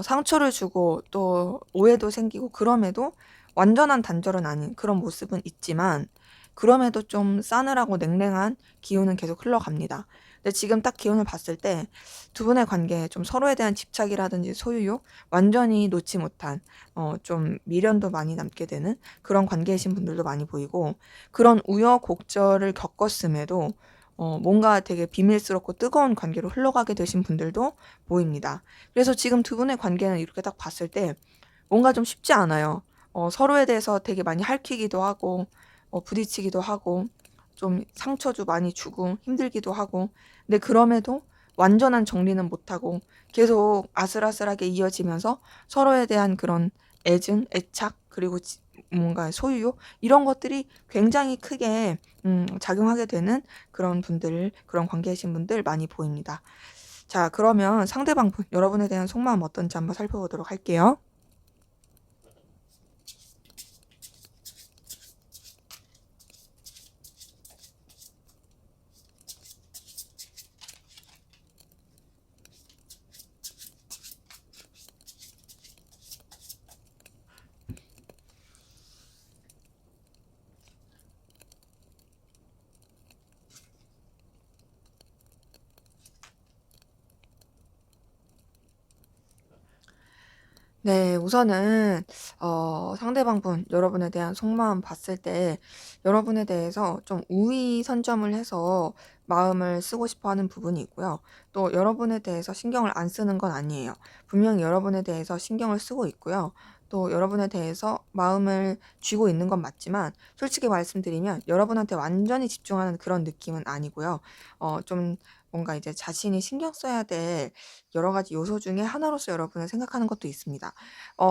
상처를 주고 또 오해도 생기고 그럼에도 완전한 단절은 아닌 그런 모습은 있지만 그럼에도 좀 싸늘하고 냉랭한 기운은 계속 흘러갑니다. 근데 지금 딱 기운을 봤을 때 두 분의 관계에 좀 서로에 대한 집착이라든지 소유욕 완전히 놓지 못한 좀 미련도 많이 남게 되는 그런 관계이신 분들도 많이 보이고 그런 우여곡절을 겪었음에도 뭔가 되게 비밀스럽고 뜨거운 관계로 흘러가게 되신 분들도 보입니다. 그래서 지금 두 분의 관계는 이렇게 딱 봤을 때 뭔가 좀 쉽지 않아요. 서로에 대해서 되게 많이 핥히기도 하고 부딪히기도 하고 좀 상처도 많이 주고 힘들기도 하고 근데 그럼에도 완전한 정리는 못하고 계속 아슬아슬하게 이어지면서 서로에 대한 그런 애증, 애착 그리고 뭔가 소유욕 이런 것들이 굉장히 크게 작용하게 되는 그런 분들 그런 관계이신 분들 많이 보입니다. 자 그러면 상대방 분 여러분에 대한 속마음 어떤지 한번 살펴보도록 할게요. 네. 우선은 상대방 분 여러분에 대한 속마음 봤을 때 여러분에 대해서 좀 우위 선점을 해서 마음을 쓰고 싶어 하는 부분이 있고요. 또 여러분에 대해서 신경을 안 쓰는 건 아니에요. 분명히 여러분에 대해서 신경을 쓰고 있고요. 또 여러분에 대해서 마음을 쥐고 있는 건 맞지만 솔직히 말씀드리면 여러분한테 완전히 집중하는 그런 느낌은 아니고요. 좀 뭔가 이제 자신이 신경 써야 될 여러 가지 요소 중에 하나로서 여러분을 생각하는 것도 있습니다.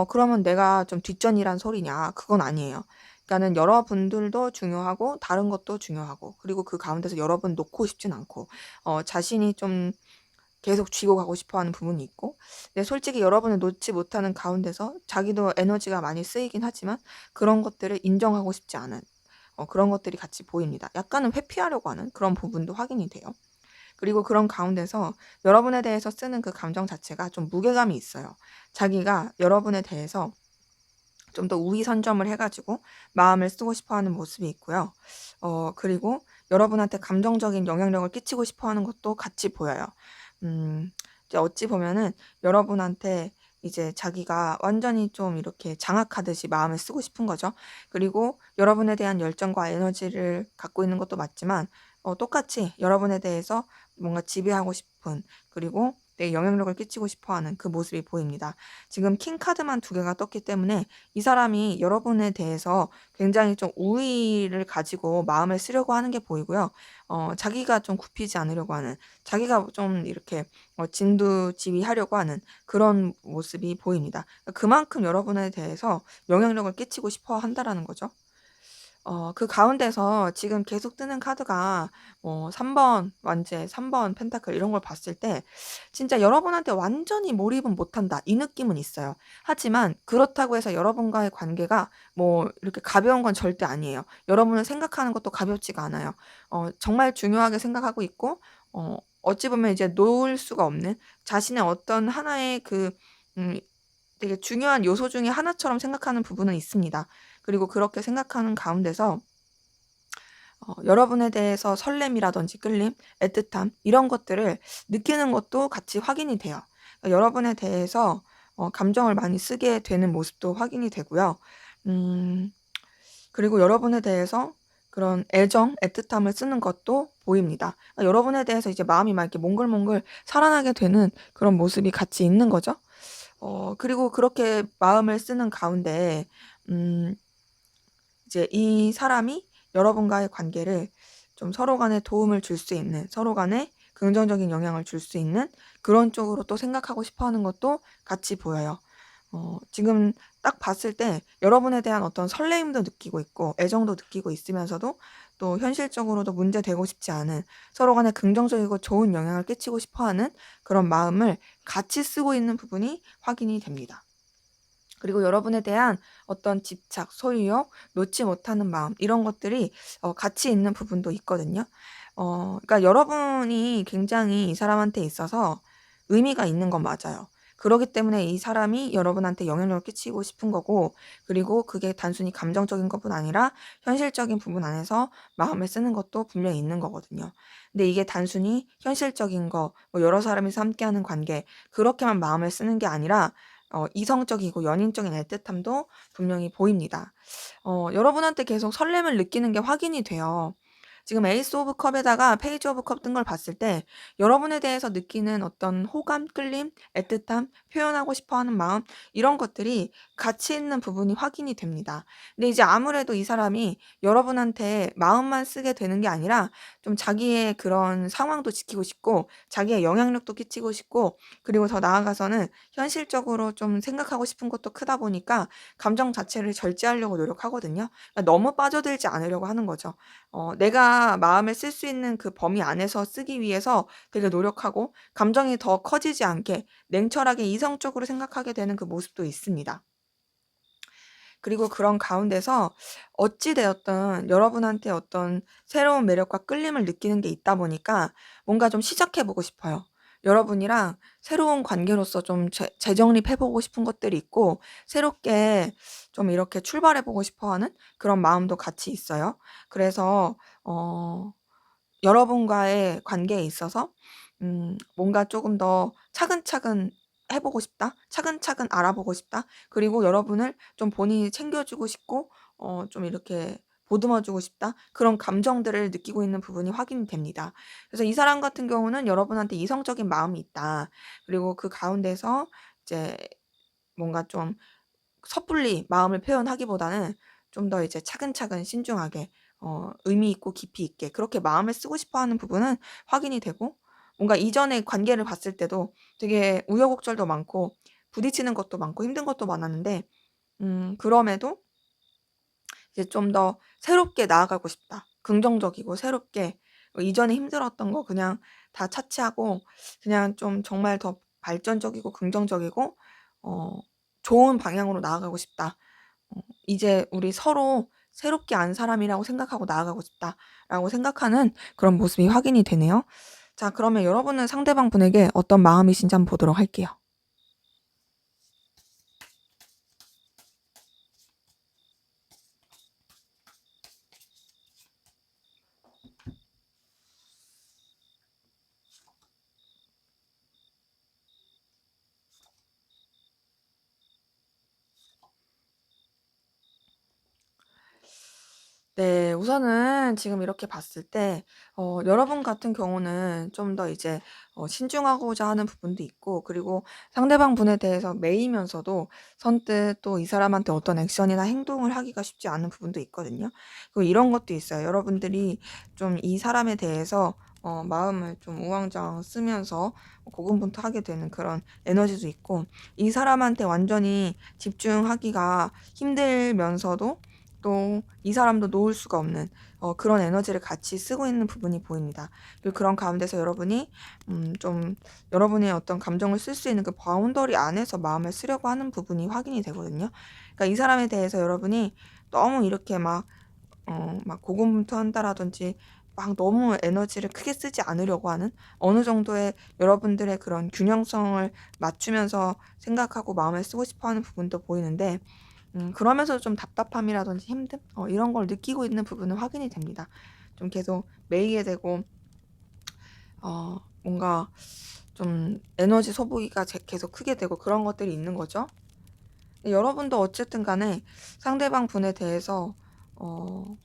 그러면 내가 좀 뒷전이란 소리냐? 그건 아니에요. 그러니까는 여러분들도 중요하고 다른 것도 중요하고 그리고 그 가운데서 여러분 놓고 싶진 않고 자신이 좀 계속 쥐고 가고 싶어 하는 부분이 있고 근데 솔직히 여러분을 놓지 못하는 가운데서 자기도 에너지가 많이 쓰이긴 하지만 그런 것들을 인정하고 싶지 않은 그런 것들이 같이 보입니다. 약간은 회피하려고 하는 그런 부분도 확인이 돼요. 그리고 그런 가운데서 여러분에 대해서 쓰는 그 감정 자체가 좀 무게감이 있어요. 자기가 여러분에 대해서 좀 더 우위 선점을 해 가지고 마음을 쓰고 싶어 하는 모습이 있고요. 그리고 여러분한테 감정적인 영향력을 끼치고 싶어 하는 것도 같이 보여요. 이제 어찌 보면은 여러분한테 이제 자기가 완전히 좀 이렇게 장악하듯이 마음을 쓰고 싶은 거죠. 그리고 여러분에 대한 열정과 에너지를 갖고 있는 것도 맞지만 똑같이 여러분에 대해서 뭔가 지배하고 싶은 그리고 내 영향력을 끼치고 싶어 하는 그 모습이 보입니다. 지금 킹 카드만 두 개가 떴기 때문에 이 사람이 여러분에 대해서 굉장히 좀 우위를 가지고 마음을 쓰려고 하는 게 보이고요. 자기가 좀 굽히지 않으려고 하는 자기가 좀 이렇게 진두지휘하려고 하는 그런 모습이 보입니다. 그만큼 여러분에 대해서 영향력을 끼치고 싶어 한다라는 거죠. 그 가운데서 지금 계속 뜨는 카드가 3번 완제, 3번 펜타클 이런 걸 봤을 때 진짜 여러분한테 완전히 몰입은 못한다 이 느낌은 있어요. 하지만 그렇다고 해서 여러분과의 관계가 뭐 이렇게 가벼운 건 절대 아니에요. 여러분을 생각하는 것도 가볍지가 않아요. 정말 중요하게 생각하고 있고 어찌 보면 이제 놓을 수가 없는 자신의 어떤 하나의 음 되게 중요한 요소 중에 하나처럼 생각하는 부분은 있습니다. 그리고 그렇게 생각하는 가운데서 여러분에 대해서 설렘이라든지 끌림, 애틋함 이런 것들을 느끼는 것도 같이 확인이 돼요. 여러분에 대해서 감정을 많이 쓰게 되는 모습도 확인이 되고요. 음 그리고 여러분에 대해서 그런 애정, 애틋함을 쓰는 것도 보입니다. 여러분에 대해서 이제 마음이 막 이렇게 몽글몽글 살아나게 되는 그런 모습이 같이 있는 거죠. 그리고 그렇게 마음을 쓰는 가운데 음 이제 이 사람이 여러분과의 관계를 좀 서로 간에 도움을 줄 수 있는 서로 간에 긍정적인 영향을 줄 수 있는 그런 쪽으로 또 생각하고 싶어 하는 것도 같이 보여요. 지금 딱 봤을 때 여러분에 대한 어떤 설레임도 느끼고 있고 애정도 느끼고 있으면서도 또 현실적으로도 문제되고 싶지 않은 서로 간에 긍정적이고 좋은 영향을 끼치고 싶어 하는 그런 마음을 같이 쓰고 있는 부분이 확인이 됩니다. 그리고 여러분에 대한 어떤 집착, 소유욕, 놓지 못하는 마음 이런 것들이 같이 있는 부분도 있거든요. 그러니까 여러분이 굉장히 이 사람한테 있어서 의미가 있는 건 맞아요. 그러기 때문에 이 사람이 여러분한테 영향력을 끼치고 싶은 거고 그리고 그게 단순히 감정적인 것뿐 아니라 현실적인 부분 안에서 마음을 쓰는 것도 분명히 있는 거거든요. 근데 이게 단순히 현실적인 거, 뭐 여러 사람이서 함께하는 관계 그렇게만 마음을 쓰는 게 아니라 이성적이고 연인적인 애틋함도 분명히 보입니다. 여러분한테 계속 설렘을 느끼는 게 확인이 돼요. 지금 에이스 오브 컵에다가 페이지 오브 컵 뜬 걸 봤을 때 여러분에 대해서 느끼는 어떤 호감, 끌림, 애틋함, 표현하고 싶어 하는 마음 이런 것들이 같이 있는 부분이 확인이 됩니다. 근데 이제 아무래도 이 사람이 여러분한테 마음만 쓰게 되는 게 아니라 좀 자기의 그런 상황도 지키고 싶고 자기의 영향력도 끼치고 싶고 그리고 더 나아가서는 현실적으로 좀 생각하고 싶은 것도 크다 보니까 감정 자체를 절제하려고 노력하거든요. 그러니까 너무 빠져들지 않으려고 하는 거죠. 내가 마음을 쓸 수 있는 그 범위 안에서 쓰기 위해서 되게 노력하고 감정이 더 커지지 않게 냉철하게 이성적으로 생각하게 되는 그 모습도 있습니다. 그리고 그런 가운데서 어찌 되었든 여러분한테 어떤 새로운 매력과 끌림을 느끼는 게 있다 보니까 뭔가 좀 시작해 보고 싶어요. 여러분이랑 새로운 관계로서 좀 재정립해 보고 싶은 것들이 있고 새롭게 좀 이렇게 출발해 보고 싶어 하는 그런 마음도 같이 있어요. 그래서 어 여러분과의 관계에 있어서 뭔가 조금 더 차근차근 해 보고 싶다. 차근차근 알아보고 싶다. 그리고 여러분을 좀 본인이 챙겨 주고 싶고 좀 이렇게 보듬어 주고 싶다. 그런 감정들을 느끼고 있는 부분이 확인이 됩니다. 그래서 이 사람 같은 경우는 여러분한테 이성적인 마음이 있다. 그리고 그 가운데서 이제 뭔가 좀 섣불리 마음을 표현하기보다는 좀 더 이제 차근차근 신중하게 의미 있고 깊이 있게 그렇게 마음을 쓰고 싶어 하는 부분은 확인이 되고, 뭔가 이전의 관계를 봤을 때도 되게 우여곡절도 많고 부딪히는 것도 많고 힘든 것도 많았는데, 그럼에도 이제 좀 더 새롭게 나아가고 싶다. 긍정적이고 새롭게 이전에 힘들었던 거 그냥 다 차치하고 그냥 좀 정말 더 발전적이고 긍정적이고 어 좋은 방향으로 나아가고 싶다. 이제 우리 서로 새롭게 안 사람이라고 생각하고 나아가고 싶다라고 생각하는 그런 모습이 확인이 되네요. 자, 그러면 여러분은 상대방 분에게 어떤 마음이신지 한번 보도록 할게요. 네. 우선은 지금 이렇게 봤을 때 여러분 같은 경우는 좀 더 이제 신중하고자 하는 부분도 있고, 그리고 상대방 분에 대해서 매이면서도 선뜻 또 이 사람한테 어떤 액션이나 행동을 하기가 쉽지 않은 부분도 있거든요. 그리고 이런 것도 있어요. 여러분들이 좀 이 사람에 대해서 마음을 좀 우왕좌왕 쓰면서 고군분투하게 되는 그런 에너지도 있고, 이 사람한테 완전히 집중하기가 힘들면서도 또 이 사람도 놓을 수가 없는 그런 에너지를 같이 쓰고 있는 부분이 보입니다. 그리고 그런 가운데서 여러분이 좀 여러분의 어떤 감정을 쓸 수 있는 그 바운더리 안에서 마음을 쓰려고 하는 부분이 확인이 되거든요. 그러니까 이 사람에 대해서 여러분이 너무 이렇게 막 고군분투한다라든지 막 너무 에너지를 크게 쓰지 않으려고 하는, 어느 정도의 여러분들의 그런 균형성을 맞추면서 생각하고 마음을 쓰고 싶어 하는 부분도 보이는데, 그러면서 좀 답답함이라든지 힘듦 이런 걸 느끼고 있는 부분은 확인이 됩니다. 좀 계속 매이게 되고 뭔가 좀 에너지 소비가 계속 크게 되고 그런 것들이 있는 거죠. 여러분도 어쨌든 간에 상대방 분에 대해서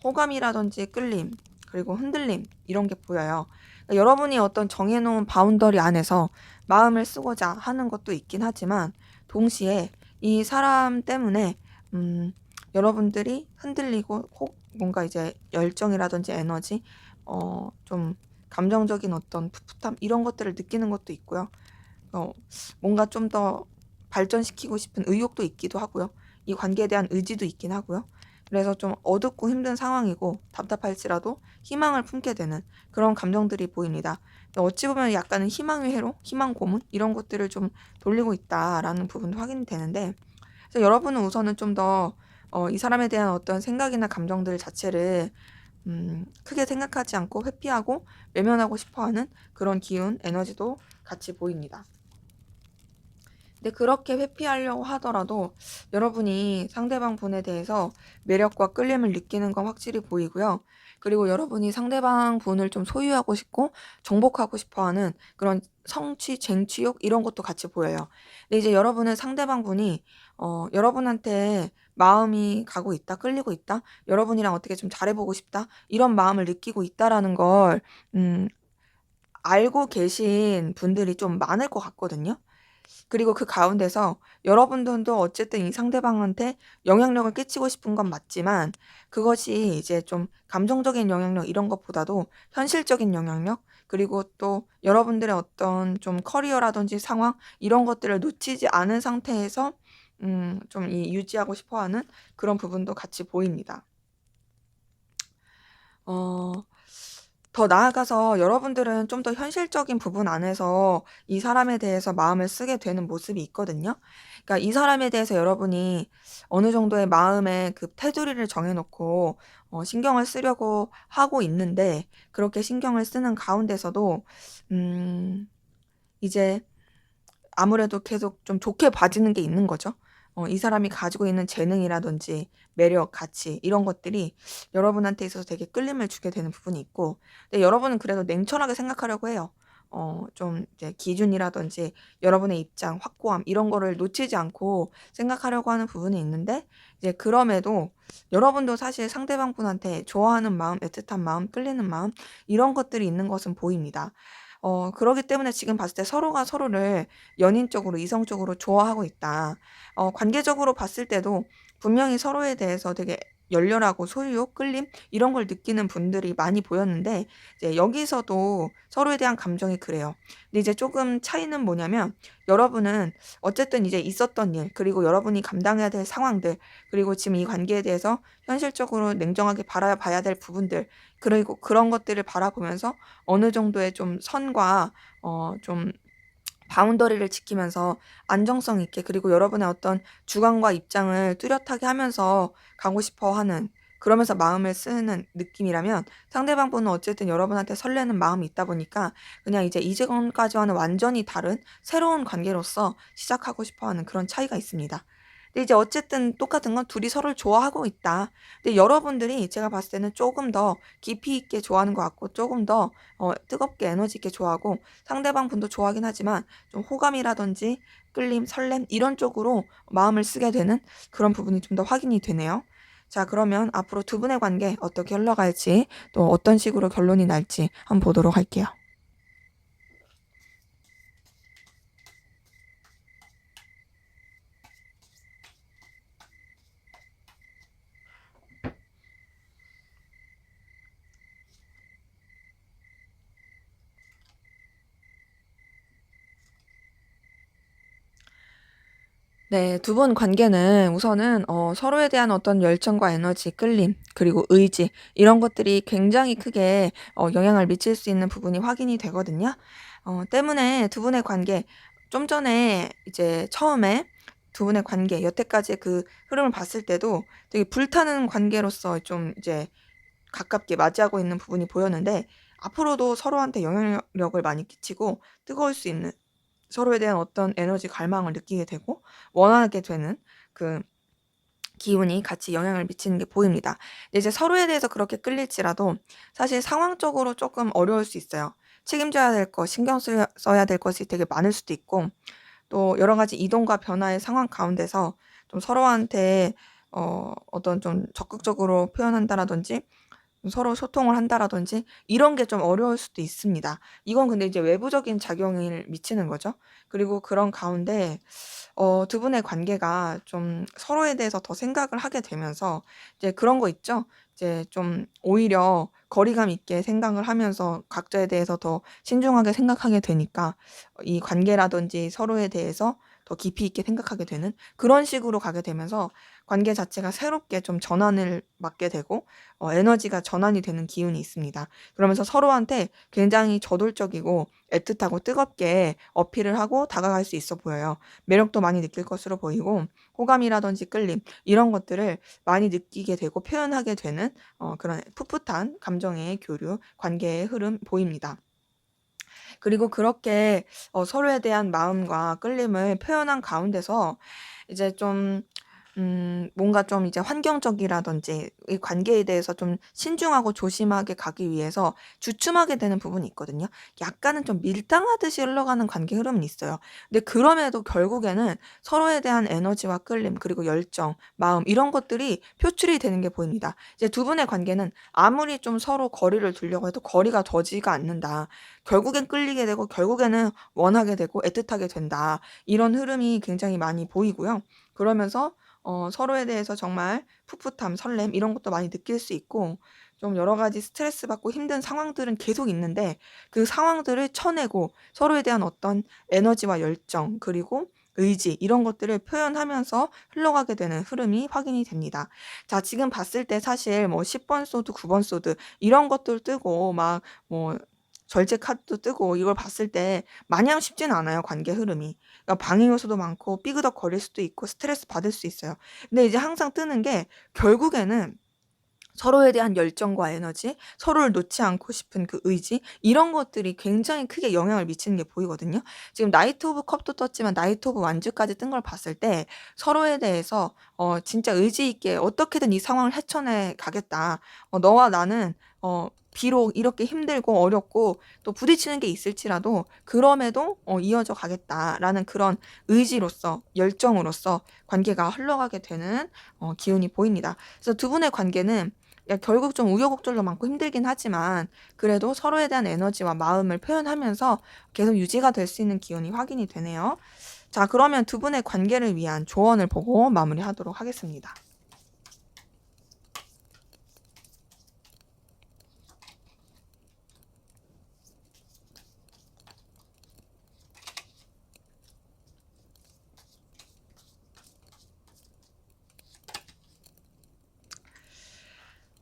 호감이라든지 끌림, 그리고 흔들림 이런 게 보여요. 그러니까 여러분이 어떤 정해 놓은 바운더리 안에서 마음을 쓰고자 하는 것도 있긴 하지만, 동시에 이 사람 때문에 음 여러분들이 흔들리고 혹 뭔가 이제 열정이라든지 에너지 좀 감정적인 어떤 풋풋함 이런 것들을 느끼는 것도 있고요. 어 뭔가 좀 더 발전시키고 싶은 의욕도 있기도 하고요. 이 관계에 대한 의지도 있긴 하고요. 그래서 좀 어둡고 힘든 상황이고 답답할지라도 희망을 품게 되는 그런 감정들이 보입니다. 어찌 보면 약간은 희망의 회로, 희망 고문 이런 것들을 좀 돌리고 있다라는 부분도 확인이 되는데, 그래서 여러분은 우선은 좀 더 이 사람에 대한 어떤 생각이나 감정들 자체를 크게 생각하지 않고 회피하고 외면하고 싶어하는 그런 기운, 에너지도 같이 보입니다. 근데 그렇게 회피하려고 하더라도 여러분이 상대방 분에 대해서 매력과 끌림을 느끼는 건 확실히 보이고요. 그리고 여러분이 상대방 분을 좀 소유하고 싶고 정복하고 싶어 하는 그런 성취, 쟁취욕 이런 것도 같이 보여요. 근데 이제 여러분은 상대방 분이 여러분한테 마음이 가고 있다, 끌리고 있다, 여러분이랑 어떻게 좀 잘해보고 싶다, 이런 마음을 느끼고 있다라는 걸 음, 알고 계신 분들이 좀 많을 것 같거든요. 그리고 그 가운데서 여러분들도 어쨌든 이 상대방한테 영향력을 끼치고 싶은 건 맞지만, 그것이 이제 좀 감정적인 영향력 이런 것보다도 현실적인 영향력, 그리고 또 여러분들의 어떤 좀 커리어라든지 상황 이런 것들을 놓치지 않은 상태에서 좀 이 유지하고 싶어 하는 그런 부분도 같이 보입니다. 어 더 나아가서 여러분들은 좀 더 현실적인 부분 안에서 이 사람에 대해서 마음을 쓰게 되는 모습이 있거든요. 그러니까 이 사람에 대해서 여러분이 어느 정도의 마음의 그 테두리를 정해 놓고 신경을 쓰려고 하고 있는데, 그렇게 신경을 쓰는 가운데서도 음 이제 아무래도 계속 좀 좋게 봐지는 게 있는 거죠. 이 사람이 가지고 있는 재능이라든지 매력, 가치 이런 것들이 여러분한테 있어서 되게 끌림을 주게 되는 부분이 있고, 근데 여러분은 그래도 냉철하게 생각하려고 해요. 좀 이제 기준이라든지 여러분의 입장, 확고함 이런 거를 놓치지 않고 생각하려고 하는 부분이 있는데, 이제 그럼에도 여러분도 사실 상대방 분한테 좋아하는 마음, 애틋한 마음, 끌리는 마음 이런 것들이 있는 것은 보입니다. 그러기 때문에 지금 봤을 때 서로가 서로를 연인적으로 이성적으로 좋아하고 있다. 관계적으로 봤을 때도 분명히 서로에 대해서 되게 열렬하고 소유, 끌림 이런 걸 느끼는 분들이 많이 보였는데 이제 여기서도 서로에 대한 감정이 그래요. 근데 이제 조금 차이는 뭐냐면 여러분은 어쨌든 이제 있었던 일 그리고 여러분이 감당해야 될 상황들 그리고 지금 이 관계에 대해서 현실적으로 냉정하게 바라봐야 될 부분들 그리고 그런 것들을 바라보면서 어느 정도의 좀 선과 좀 바운더리를 지키면서 안정성 있게 그리고 여러분의 어떤 주관과 입장을 뚜렷하게 하면서 가고 싶어 하는 그러면서 마음을 쓰는 느낌이라면 상대방 분은 어쨌든 여러분한테 설레는 마음이 있다 보니까 그냥 이제 이전까지와는 완전히 다른 새로운 관계로서 시작하고 싶어 하는 그런 차이가 있습니다. 근데 이제 어쨌든 똑같은 건 둘이 서로를 좋아하고 있다. 근데 여러분들이 제가 봤을 때는 조금 더 깊이 있게 좋아하는 것 같고 조금 더 뜨겁게 에너지 있게 좋아하고 상대방 분도 좋아하긴 하지만 좀 호감이라든지 끌림, 설렘 이런 쪽으로 마음을 쓰게 되는 그런 부분이 좀 더 확인이 되네요. 자, 그러면 앞으로 두 분의 관계 어떻게 흘러갈지 또 어떤 식으로 결론이 날지 한번 보도록 할게요. 네. 두 분 관계는 우선은 서로에 대한 어떤 열정과 에너지, 끌림 그리고 의지 이런 것들이 굉장히 크게 영향을 미칠 수 있는 부분이 확인이 되거든요. 때문에 두 분의 관계 좀 전에 이제 처음에 두 분의 관계 여태까지의 그 흐름을 봤을 때도 되게 불타는 관계로서 좀 이제 가깝게 맞이하고 있는 부분이 보였는데 앞으로도 서로한테 영향력을 많이 끼치고 뜨거울 수 있는 서로에 대한 어떤 에너지 갈망을 느끼게 되고 원하게 되는 그 기운이 같이 영향을 미치는 게 보입니다. 근데 이제 서로에 대해서 그렇게 끌릴지라도 사실 상황적으로 조금 어려울 수 있어요. 책임져야 될 거, 신경 써야 될 것이 되게 많을 수도 있고 또 여러 가지 이동과 변화의 상황 가운데서 좀 서로한테 어떤 좀 적극적으로 표현한다라든지 서로 소통을 한다라든지 이런 게 좀 어려울 수도 있습니다. 이건 근데 이제 외부적인 작용을 미치는 거죠. 그리고 그런 가운데 두 분의 관계가 좀 서로에 대해서 더 생각을 하게 되면서 이제 그런 거 있죠. 이제 좀 오히려 거리감 있게 생각을 하면서 각자에 대해서 더 신중하게 생각하게 되니까 이 관계라든지 서로에 대해서 더 깊이 있게 생각하게 되는 그런 식으로 가게 되면서 관계 자체가 새롭게 좀 전환을 맞게 되고 에너지가 전환이 되는 기운이 있습니다. 그러면서 서로한테 굉장히 저돌적이고 애틋하고 뜨겁게 어필을 하고 다가갈 수 있어 보여요. 매력도 많이 느낄 것으로 보이고 호감이라든지 끌림 이런 것들을 많이 느끼게 되고 표현하게 되는 그런 풋풋한 감정의 교류, 관계의 흐름 보입니다. 그리고 그렇게 서로에 대한 마음과 끌림을 표현한 가운데서 이제 좀 뭔가 좀 이제 환경적이라든지 이 관계에 대해서 좀 신중하고 조심하게 가기 위해서 주춤하게 되는 부분이 있거든요. 약간은 좀 밀당하듯이 흘러가는 관계 흐름은 있어요. 근데 그럼에도 결국에는 서로에 대한 에너지와 끌림 그리고 열정, 마음 이런 것들이 표출이 되는 게 보입니다. 이제 두 분의 관계는 아무리 좀 서로 거리를 두려고 해도 거리가 둬지가 않는다. 결국엔 끌리게 되고 결국에는 원하게 되고 애틋하게 된다. 이런 흐름이 굉장히 많이 보이고요. 그러면서 서로에 대해서 정말 풋풋함, 설렘 이런 것도 많이 느낄 수 있고 좀 여러 가지 스트레스 받고 힘든 상황들은 계속 있는데 그 상황들을 쳐내고 서로에 대한 어떤 에너지와 열정 그리고 의지 이런 것들을 표현하면서 흘러가게 되는 흐름이 확인이 됩니다. 자, 지금 봤을 때 사실 뭐 10번 소드, 9번 소드 이런 것들 뜨고 막 뭐 절제 카드도 뜨고 이걸 봤을 때 마냥 쉽지는 않아요, 관계 흐름이. 그러니까 방해 요소도 많고 삐그덕거릴 수도 있고 스트레스 받을 수 있어요. 근데 이제 항상 뜨는 게 결국에는 서로에 대한 열정과 에너지, 서로를 놓지 않고 싶은 그 의지 이런 것들이 굉장히 크게 영향을 미치는 게 보이거든요. 지금 나이트 오브 컵도 떴지만 나이트 오브 완즈까지 뜬 걸 봤을 때 서로에 대해서 진짜 의지 있게 '어떻게든 이 상황을 헤쳐내 가겠다. 너와 나는 비록 이렇게 힘들고 어렵고 또 부딪히는 게 있을지라도 그럼에도 이어져 가겠다.'라는 그런 의지로서 열정으로서 관계가 흘러가게 되는 기운이 보입니다. 그래서 두 분의 관계는 야, 결국 좀 우여곡절도 많고 힘들긴 하지만 그래도 서로에 대한 에너지와 마음을 표현하면서 계속 유지가 될 수 있는 기운이 확인이 되네요. 자, 그러면 두 분의 관계를 위한 조언을 보고 마무리하도록 하겠습니다.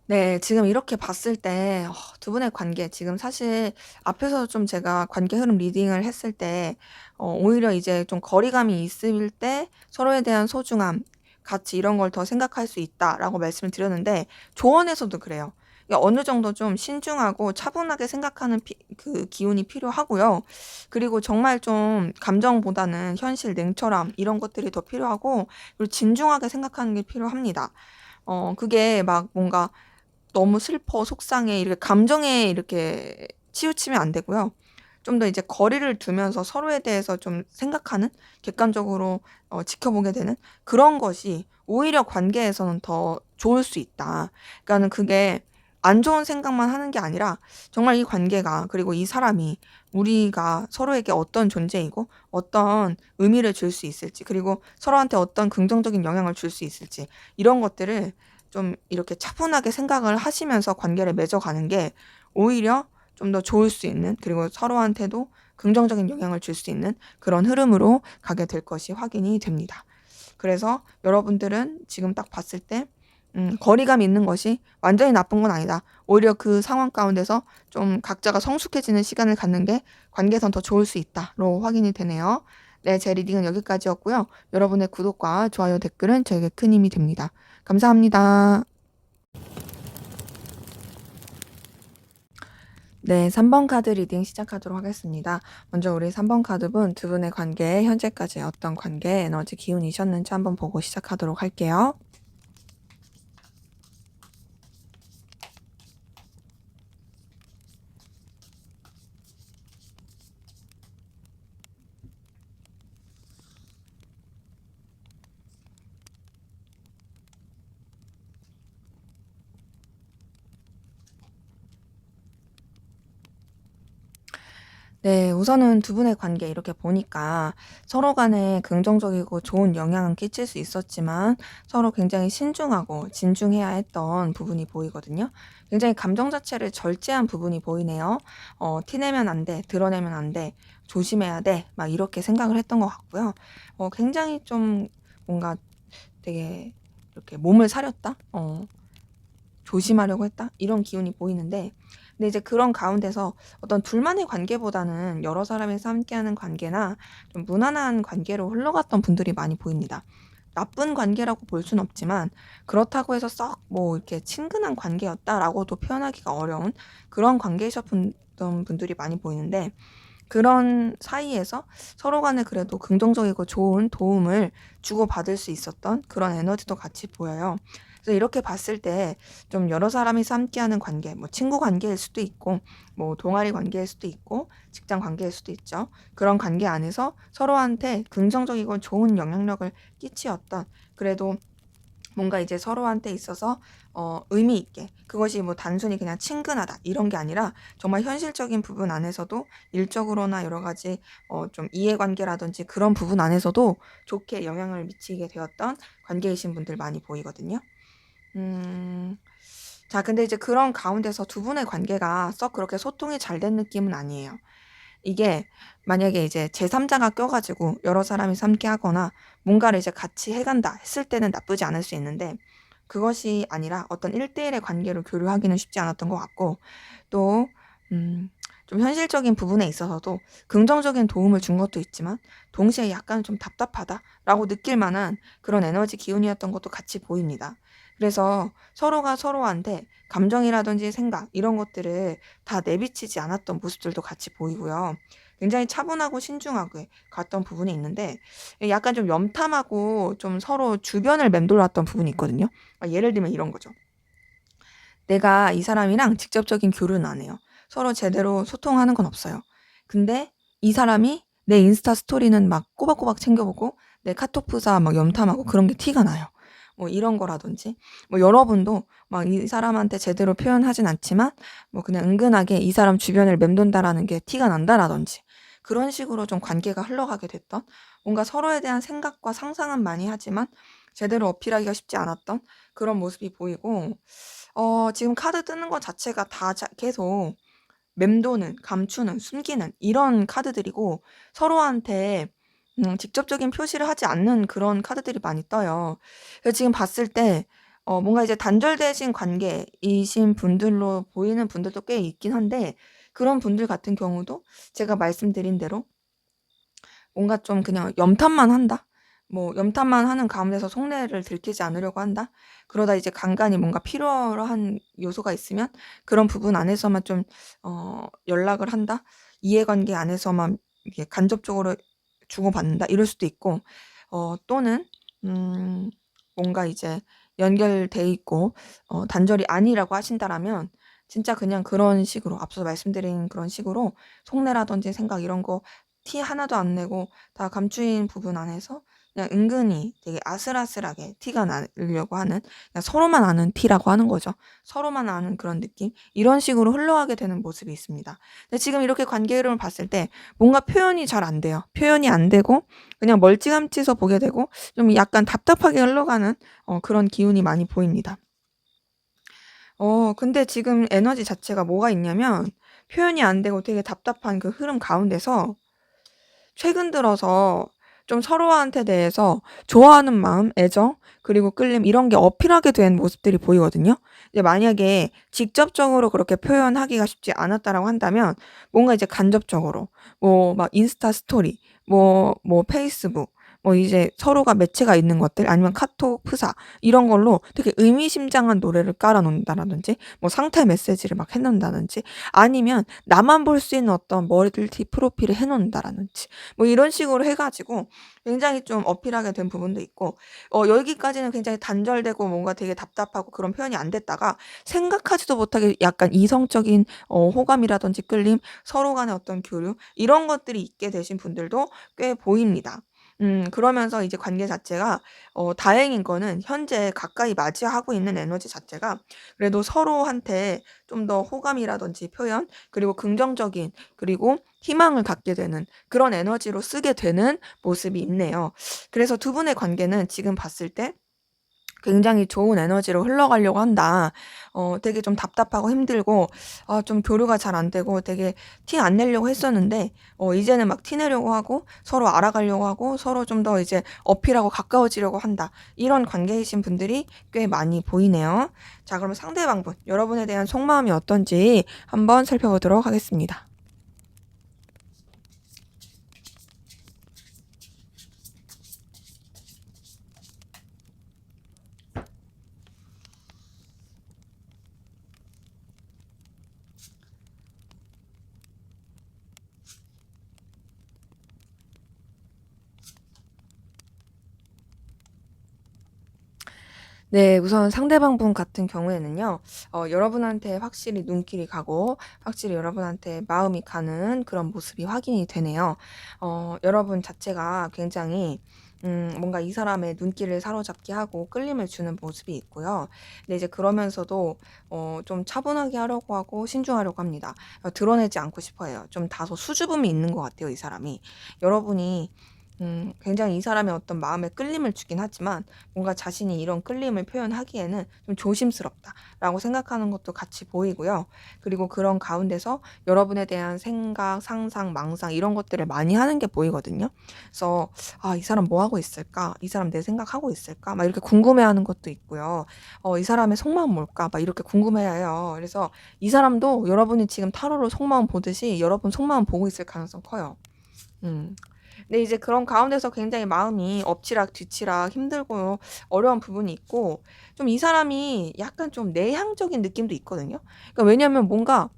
네. 지금 이렇게 봤을 때 두 분의 관계 지금 사실 앞에서 좀 제가 관계 흐름 리딩을 했을 때 오히려 이제 좀 거리감이 있을 때 서로에 대한 소중함, 가치 이런 걸 더 생각할 수 있다라고 말씀을 드렸는데 조언에서도 그래요. 그러니까 어느 정도 좀 신중하고 차분하게 생각하는 그 기운이 필요하고요. 그리고 정말 좀 감정보다는 현실, 냉철함 이런 것들이 더 필요하고 그리고 진중하게 생각하는 게 필요합니다. 그게 막 뭔가 너무 슬퍼, 속상해 이렇게 감정에 이렇게 치우치면 안 되고요. 좀 더 이제 거리를 두면서 서로에 대해서 좀 생각하는 객관적으로 지켜보게 되는 그런 것이 오히려 관계에서는 더 좋을 수 있다. 그러니까는 그게 안 좋은 생각만 하는 게 아니라 정말 이 관계가 그리고 이 사람이 우리가 서로에게 어떤 존재이고 어떤 의미를 줄 수 있을지 그리고 서로한테 어떤 긍정적인 영향을 줄 수 있을지 이런 것들을 좀 이렇게 차분하게 생각을 하시면서 관계를 맺어가는 게 오히려 좀 더 좋을 수 있는 그리고 서로한테도 긍정적인 영향을 줄 수 있는 그런 흐름으로 가게 될 것이 확인이 됩니다. 그래서 여러분들은 지금 딱 봤을 때 거리감이 있는 것이 완전히 나쁜 건 아니다. 오히려 그 상황 가운데서 좀 각자가 성숙해지는 시간을 갖는 게 관계에선 더 좋을 수 있다로 확인이 되네요. 네, 제 리딩은 여기까지였고요. 여러분의 구독과 좋아요, 댓글은 저에게 큰 힘이 됩니다. 감사합니다. 네, 3번 카드 리딩 시작하도록 하겠습니다. 먼저 우리 3번 카드분 두 분의 관계에 현재까지 어떤 관계 에너지 기운이셨는지 한번 보고 시작하도록 할게요. 네, 우선은 두 분의 관계 이렇게 보니까 서로 간에 긍정적이고 좋은 영향은 끼칠 수 있었지만 서로 굉장히 신중하고 진중해야 했던 부분이 보이거든요. 굉장히 감정 자체를 절제한 부분이 보이네요. 티내면 안 돼, 드러내면 안 돼, 조심해야 돼, 막 이렇게 생각을 했던 것 같고요. 굉장히 좀 뭔가 되게 이렇게 몸을 사렸다? 조심하려고 했다? 이런 기운이 보이는데 근데 이제 그런 가운데서 어떤 둘만의 관계보다는 여러 사람이서 함께하는 관계나 좀 무난한 관계로 흘러갔던 분들이 많이 보입니다. 나쁜 관계라고 볼 수는 없지만 그렇다고 해서 썩 뭐 이렇게 친근한 관계였다라고도 표현하기가 어려운 그런 관계이셨던 분들이 많이 보이는데 그런 사이에서 서로 간에 그래도 긍정적이고 좋은 도움을 주고받을 수 있었던 그런 에너지도 같이 보여요. 그래서 이렇게 봤을 때 좀 여러 사람이서 함께하는 관계, 뭐 친구 관계일 수도 있고, 뭐 동아리 관계일 수도 있고, 직장 관계일 수도 있죠. 그런 관계 안에서 서로한테 긍정적이고 좋은 영향력을 끼치었던, 그래도 뭔가 이제 서로한테 있어서 의미 있게 그것이 뭐 단순히 그냥 친근하다 이런 게 아니라 정말 현실적인 부분 안에서도 일적으로나 여러 가지 좀 이해관계라든지 그런 부분 안에서도 좋게 영향을 미치게 되었던 관계이신 분들 많이 보이거든요. 음. 자, 근데 이제 그런 가운데서 두 분의 관계가 썩 그렇게 소통이 잘 된 느낌은 아니에요. 이게 만약에 이제 제3자가 껴가지고 여러 사람이 함께하거나 뭔가를 이제 같이 해간다 했을 때는 나쁘지 않을 수 있는데 그것이 아니라 어떤 1대1의 관계로 교류하기는 쉽지 않았던 것 같고 또 좀 현실적인 부분에 있어서도 긍정적인 도움을 준 것도 있지만 동시에 약간 좀 답답하다라고 느낄 만한 그런 에너지 기운이었던 것도 같이 보입니다. 그래서 서로가 서로한테 감정이라든지 생각 이런 것들을 다 내비치지 않았던 모습들도 같이 보이고요. 굉장히 차분하고 신중하게 갔던 부분이 있는데 약간 좀 염탐하고 좀 서로 주변을 맴돌았던 부분이 있거든요. 예를 들면 이런 거죠. 내가 이 사람이랑 직접적인 교류는 안 해요. 서로 제대로 소통하는 건 없어요. 근데 이 사람이 내 인스타 스토리는 막 꼬박꼬박 챙겨보고 내 카톡 프사 막 염탐하고 그런 게 티가 나요. 뭐 이런 거라든지, 뭐 여러분도 막 이 사람한테 제대로 표현하진 않지만 뭐 그냥 은근하게 이 사람 주변을 맴돈다라는 게 티가 난다라든지, 그런 식으로 좀 관계가 흘러가게 됐던, 뭔가 서로에 대한 생각과 상상은 많이 하지만 제대로 어필하기가 쉽지 않았던 그런 모습이 보이고, 지금 카드 뜨는 것 자체가 다 계속 맴도는, 감추는, 숨기는 이런 카드들이고, 서로한테 직접적인 표시를 하지 않는 그런 카드들이 많이 떠요. 그래서 지금 봤을 때 뭔가 이제 단절되신 관계이신 분들로 보이는 분들도 꽤 있긴 한데, 그런 분들 같은 경우도 제가 말씀드린 대로 뭔가 좀 그냥 염탐만 한다? 뭐 염탐만 하는 가운데서 속내를 들키지 않으려고 한다? 그러다 이제 간간이 뭔가 필요한 요소가 있으면 그런 부분 안에서만 좀 연락을 한다? 이해관계 안에서만 이렇게 간접적으로 주고받는다? 이럴 수도 있고, 또는 뭔가 이제 연결돼 있고 단절이 아니라고 하신다라면 진짜 그냥 그런 식으로, 앞서 말씀드린 그런 식으로 속내라든지 생각 이런 거 티 하나도 안 내고 다 감추인 부분 안에서 그냥 은근히 되게 아슬아슬하게 티가 나려고 하는, 그냥 서로만 아는 티라고 하는 거죠. 서로만 아는 그런 느낌? 이런 식으로 흘러가게 되는 모습이 있습니다. 근데 지금 이렇게 관계 흐름을 봤을 때 뭔가 표현이 잘 안 돼요. 표현이 안 되고 그냥 멀찌감치서 보게 되고 좀 약간 답답하게 흘러가는 그런 기운이 많이 보입니다. 근데 지금 에너지 자체가 뭐가 있냐면, 표현이 안 되고 되게 답답한 그 흐름 가운데서 최근 들어서 좀 서로한테 대해서 좋아하는 마음, 애정, 그리고 끌림 이런 게 어필하게 된 모습들이 보이거든요. 이제 만약에 직접적으로 그렇게 표현하기가 쉽지 않았다라고 한다면 뭔가 이제 간접적으로 뭐 막 인스타 스토리, 뭐 페이스북, 뭐 이제 서로가 매체가 있는 것들, 아니면 카톡, 프사 이런 걸로 되게 의미심장한 노래를 깔아 놓는다라든지, 뭐 상태 메시지를 막 해 놓는다든지, 아니면 나만 볼 수 있는 어떤 멀티 프로필을 해 놓는다라든지, 뭐 이런 식으로 해 가지고 굉장히 좀 어필하게 된 부분도 있고, 여기까지는 굉장히 단절되고 뭔가 되게 답답하고 그런 표현이 안 됐다가 생각하지도 못하게 약간 이성적인 호감이라든지 끌림, 서로 간의 어떤 교류 이런 것들이 있게 되신 분들도 꽤 보입니다. 그러면서 이제 관계 자체가 다행인 거는 현재 가까이 맞이하고 있는 에너지 자체가 그래도 서로한테 좀 더 호감이라든지 표현, 그리고 긍정적인, 그리고 희망을 갖게 되는 그런 에너지로 쓰게 되는 모습이 있네요. 그래서 두 분의 관계는 지금 봤을 때 굉장히 좋은 에너지로 흘러가려고 한다. 되게 좀 답답하고 힘들고 좀 교류가 잘 안 되고 되게 티 안 내려고 했었는데 이제는 막 티 내려고 하고 서로 알아가려고 하고 서로 좀 더 이제 어필하고 가까워지려고 한다. 이런 관계이신 분들이 꽤 많이 보이네요. 자, 그러면 상대방분, 여러분에 대한 속마음이 어떤지 한번 살펴보도록 하겠습니다. 네. 우선 상대방분 같은 경우에는요. 여러분한테 확실히 눈길이 가고 확실히 여러분한테 마음이 가는 그런 모습이 확인이 되네요. 여러분 자체가 굉장히 뭔가 이 사람의 눈길을 사로잡게 하고 끌림을 주는 모습이 있고요. 근데 이제 그러면서도 좀 차분하게 하려고 하고 신중하려고 합니다. 드러내지 않고 싶어 해요. 좀 다소 수줍음이 있는 것 같아요, 이 사람이. 여러분이 굉장히 이 사람의 어떤 마음에 끌림을 주긴 하지만 뭔가 자신이 이런 끌림을 표현하기에는 좀 조심스럽다라고 생각하는 것도 같이 보이고요. 그리고 그런 가운데서 여러분에 대한 생각, 상상, 망상 이런 것들을 많이 하는 게 보이거든요. 그래서 '아, 이 사람 뭐 하고 있을까? 이 사람 내 생각하고 있을까?' 막 이렇게 궁금해하는 것도 있고요. '이 사람의 속마음 뭘까?' 막 이렇게 궁금해해요. 그래서 이 사람도 여러분이 지금 타로로 속마음 보듯이 여러분 속마음 보고 있을 가능성 커요. 음. 근데 이제 그런 가운데서 굉장히 마음이 엎치락 뒤치락 힘들고 어려운 부분이 있고, 좀 이 사람이 약간 좀 내향적인 느낌도 있거든요. 그러니까 왜냐면 뭔가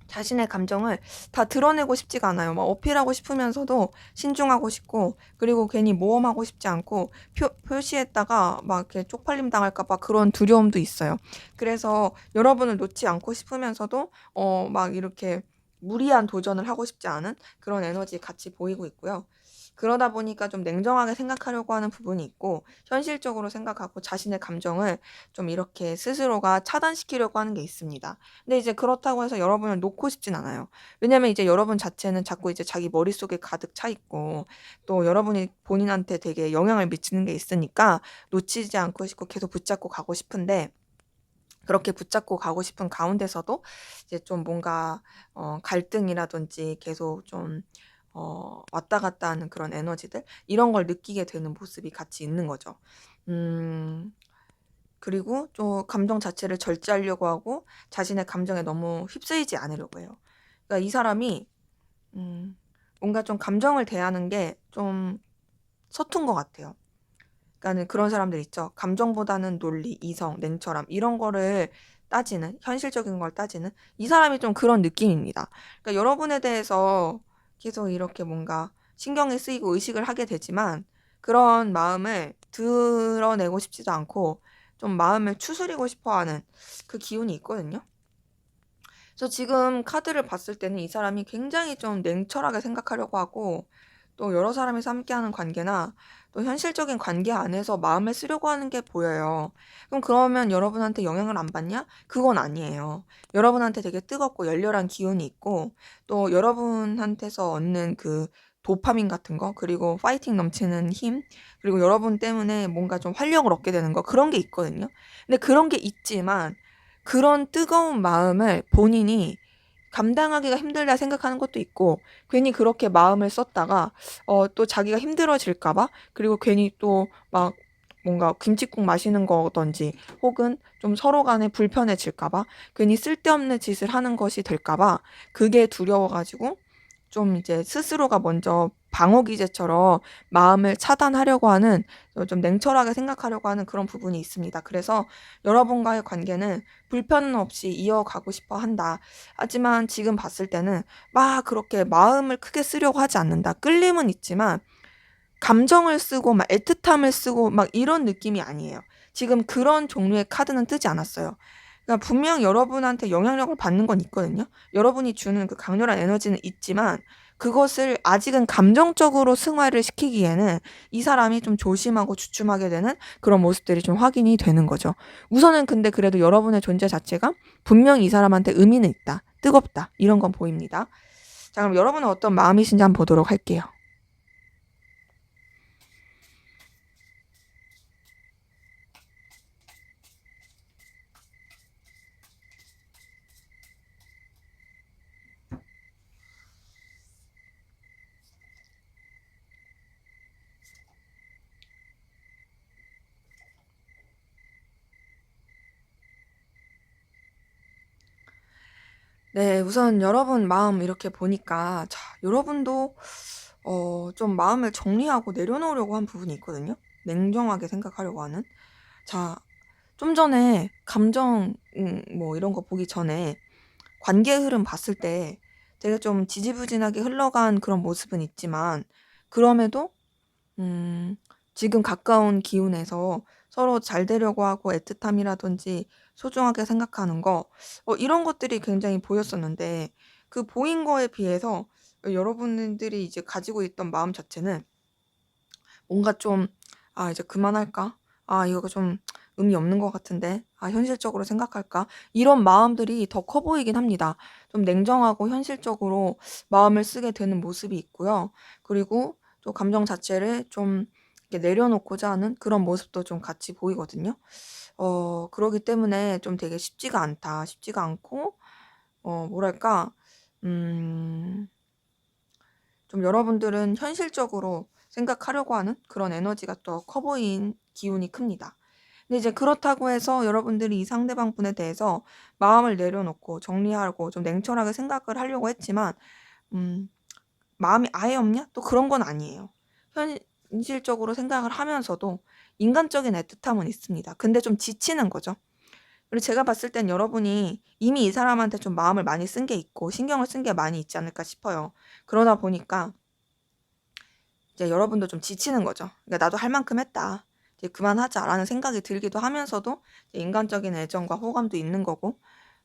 자신의 감정을 다 드러내고 싶지가 않아요. 막 어필하고 싶으면서도 신중하고 싶고, 그리고 괜히 모험하고 싶지 않고 표시했다가 막 이렇게 쪽팔림 당할까 봐 그런 두려움도 있어요. 그래서 여러분을 놓지 않고 싶으면서도 막 이렇게 무리한 도전을 하고 싶지 않은 그런 에너지 같이 보이고 있고요. 그러다 보니까 좀 냉정하게 생각하려고 하는 부분이 있고 현실적으로 생각하고 자신의 감정을 좀 이렇게 스스로가 차단시키려고 하는 게 있습니다. 근데 이제 그렇다고 해서 여러분을 놓고 싶진 않아요. 왜냐면 이제 여러분 자체는 자꾸 이제 자기 머릿속에 가득 차 있고 또 여러분이 본인한테 되게 영향을 미치는 게 있으니까 놓치지 않고 싶고 계속 붙잡고 가고 싶은데 그렇게 붙잡고 가고 싶은 가운데서도 이제 좀 뭔가 갈등이라든지 계속 좀 왔다 갔다 하는 그런 에너지들 이런 걸 느끼게 되는 모습이 같이 있는 거죠. 음 그리고 좀 감정 자체를 절제하려고 하고 자신의 감정에 너무 휩쓰이지 않으려고 해요. 그러니까 이 사람이 음 뭔가 좀 감정을 대하는 게 좀 서툰 것 같아요. 그러니까는 그런 사람들 있죠. 감정보다는 논리, 이성, 냉철함 이런 거를 따지는 현실적인 걸 따지는 이 사람이 좀 그런 느낌입니다. 그러니까 여러분에 대해서 계속 이렇게 뭔가 신경이 쓰이고 의식을 하게 되지만 그런 마음을 드러내고 싶지도 않고 좀 마음을 추스리고 싶어 하는 그 기운이 있거든요. 그래서 지금 카드를 봤을 때는 이 사람이 굉장히 좀 냉철하게 생각하려고 하고 또 여러 사람이서 함께하는 관계나 또 현실적인 관계 안에서 마음을 쓰려고 하는 게 보여요. 그럼 그러면 여러분한테 영향을 안 받냐? 그건 아니에요. 여러분한테 되게 뜨겁고 열렬한 기운이 있고 또 여러분한테서 얻는 그 도파민 같은 거 그리고 파이팅 넘치는 힘 그리고 여러분 때문에 뭔가 좀 활력을 얻게 되는 거 그런 게 있거든요. 근데 그런 게 있지만 그런 뜨거운 마음을 본인이 감당하기가 힘들다 생각하는 것도 있고 괜히 그렇게 마음을 썼다가 또 자기가 힘들어질까 봐 그리고 괜히 또 막 뭔가 김칫국 마시는 거든지 혹은 좀 서로 간에 불편해질까 봐 괜히 쓸데없는 짓을 하는 것이 될까 봐 그게 두려워 가지고 좀 이제 스스로가 먼저 방어 기제처럼 마음을 차단하려고 하는 좀 냉철하게 생각하려고 하는 그런 부분이 있습니다. 그래서 여러분과의 관계는 불편 없이 이어가고 싶어 한다. 하지만 지금 봤을 때는 막 그렇게 마음을 크게 쓰려고 하지 않는다. 끌림은 있지만 감정을 쓰고 막 애틋함을 쓰고 막 이런 느낌이 아니에요. 지금 그런 종류의 카드는 뜨지 않았어요. 그러니까 분명 여러분한테 영향력을 받는 건 있거든요. 여러분이 주는 그 강렬한 에너지는 있지만 그것을 아직은 감정적으로 승화를 시키기에는 이 사람이 좀 조심하고 주춤하게 되는 그런 모습들이 좀 확인이 되는 거죠. 우선은 근데 그래도 여러분의 존재 자체가 분명 이 사람한테 의미는 있다. 뜨겁다. 이런 건 보입니다. 자, 그럼 여러분은 어떤 마음이신지 한번 보도록 할게요. 네. 우선 여러분 마음 이렇게 보니까 자 여러분도 좀 마음을 정리하고 내려놓으려고 한 부분이 있거든요. 냉정하게 생각하려고 하는. 자 좀 전에 감정 뭐 이런 거 보기 전에 관계 흐름 봤을 때 되게 좀 지지부진하게 흘러간 그런 모습은 있지만 그럼에도 음 지금 가까운 기운에서 서로 잘 되려고 하고 애틋함이라든지 소중하게 생각하는 거 이런 것들이 굉장히 보였었는데 그 보인 거에 비해서 여러분들이 이제 가지고 있던 마음 자체는 뭔가 좀 '아 이제 그만할까? 아 이거 좀 의미 없는 것 같은데. 아 현실적으로 생각할까?' 이런 마음들이 더 커 보이긴 합니다. 좀 냉정하고 현실적으로 마음을 쓰게 되는 모습이 있고요. 그리고 또 감정 자체를 좀 이렇게 내려놓고자 하는 그런 모습도 좀 같이 보이거든요. 그러기 때문에 좀 되게 쉽지가 않다. 쉽지가 않고 뭐랄까 음 좀 여러분들은 현실적으로 생각하려고 하는 그런 에너지가 더 커 보인 기운이 큽니다. 근데 이제 그렇다고 해서 여러분들이 이 상대방 분에 대해서 마음을 내려놓고 정리하고 좀 냉철하게 생각을 하려고 했지만 음 마음이 아예 없냐? 또 그런 건 아니에요. 현실적으로 생각을 하면서도 인간적인 애틋함은 있습니다. 근데 좀 지치는 거죠. 그리고 제가 봤을 땐 여러분이 이미 이 사람한테 좀 마음을 많이 쓴 게 있고 신경을 쓴 게 많이 있지 않을까 싶어요. 그러다 보니까 이제 여러분도 좀 지치는 거죠. 그러니까 '나도 할 만큼 했다. 이제 그만하자.'라는 생각이 들기도 하면서도 이제 인간적인 애정과 호감도 있는 거고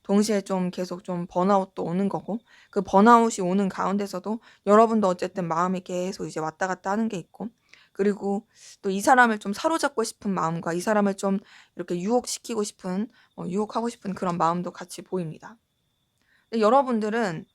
동시에 좀 계속 좀 번아웃도 오는 거고, 그 번아웃이 오는 가운데서도 여러분도 어쨌든 마음이 계속 이제 왔다 갔다 하는 게 있고, 그리고 또 이 사람을 좀 사로잡고 싶은 마음과 이 사람을 좀 이렇게 유혹시키고 싶은, 유혹하고 싶은 그런 마음도 같이 보입니다. 근데 여러분들은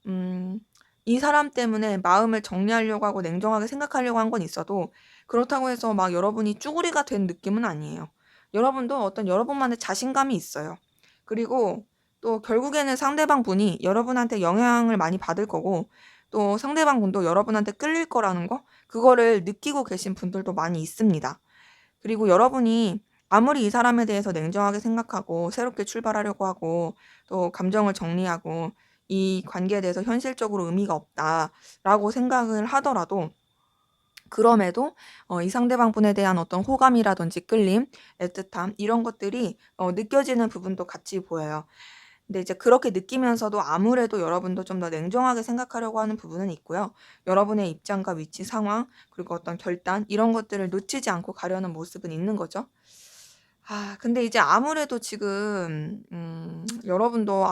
음 이 사람 때문에 마음을 정리하려고 하고 냉정하게 생각하려고 한 건 있어도, 그렇다고 해서 막 여러분이 쭈구리가 된 느낌은 아니에요. 여러분도 어떤 여러분만의 자신감이 있어요. 그리고 또 결국에는 상대방 분이 여러분한테 영향을 많이 받을 거고, 또 상대방 분도 여러분한테 끌릴 거라는 거, 그거를 느끼고 계신 분들도 많이 있습니다. 그리고 여러분이 아무리 이 사람에 대해서 냉정하게 생각하고 새롭게 출발하려고 하고 또 감정을 정리하고 이 관계에 대해서 현실적으로 의미가 없다라고 생각을 하더라도, 그럼에도 이 상대방 분에 대한 어떤 호감이라든지 끌림, 애틋함 이런 것들이 느껴지는 부분도 같이 보여요. 근데 이제 그렇게 느끼면서도 아무래도 여러분도 좀 더 냉정하게 생각하려고 하는 부분은 있고요. 여러분의 입장과 위치, 상황, 그리고 어떤 결단 이런 것들을 놓치지 않고 가려는 모습은 있는 거죠. 근데 이제 아무래도 지금 여러분도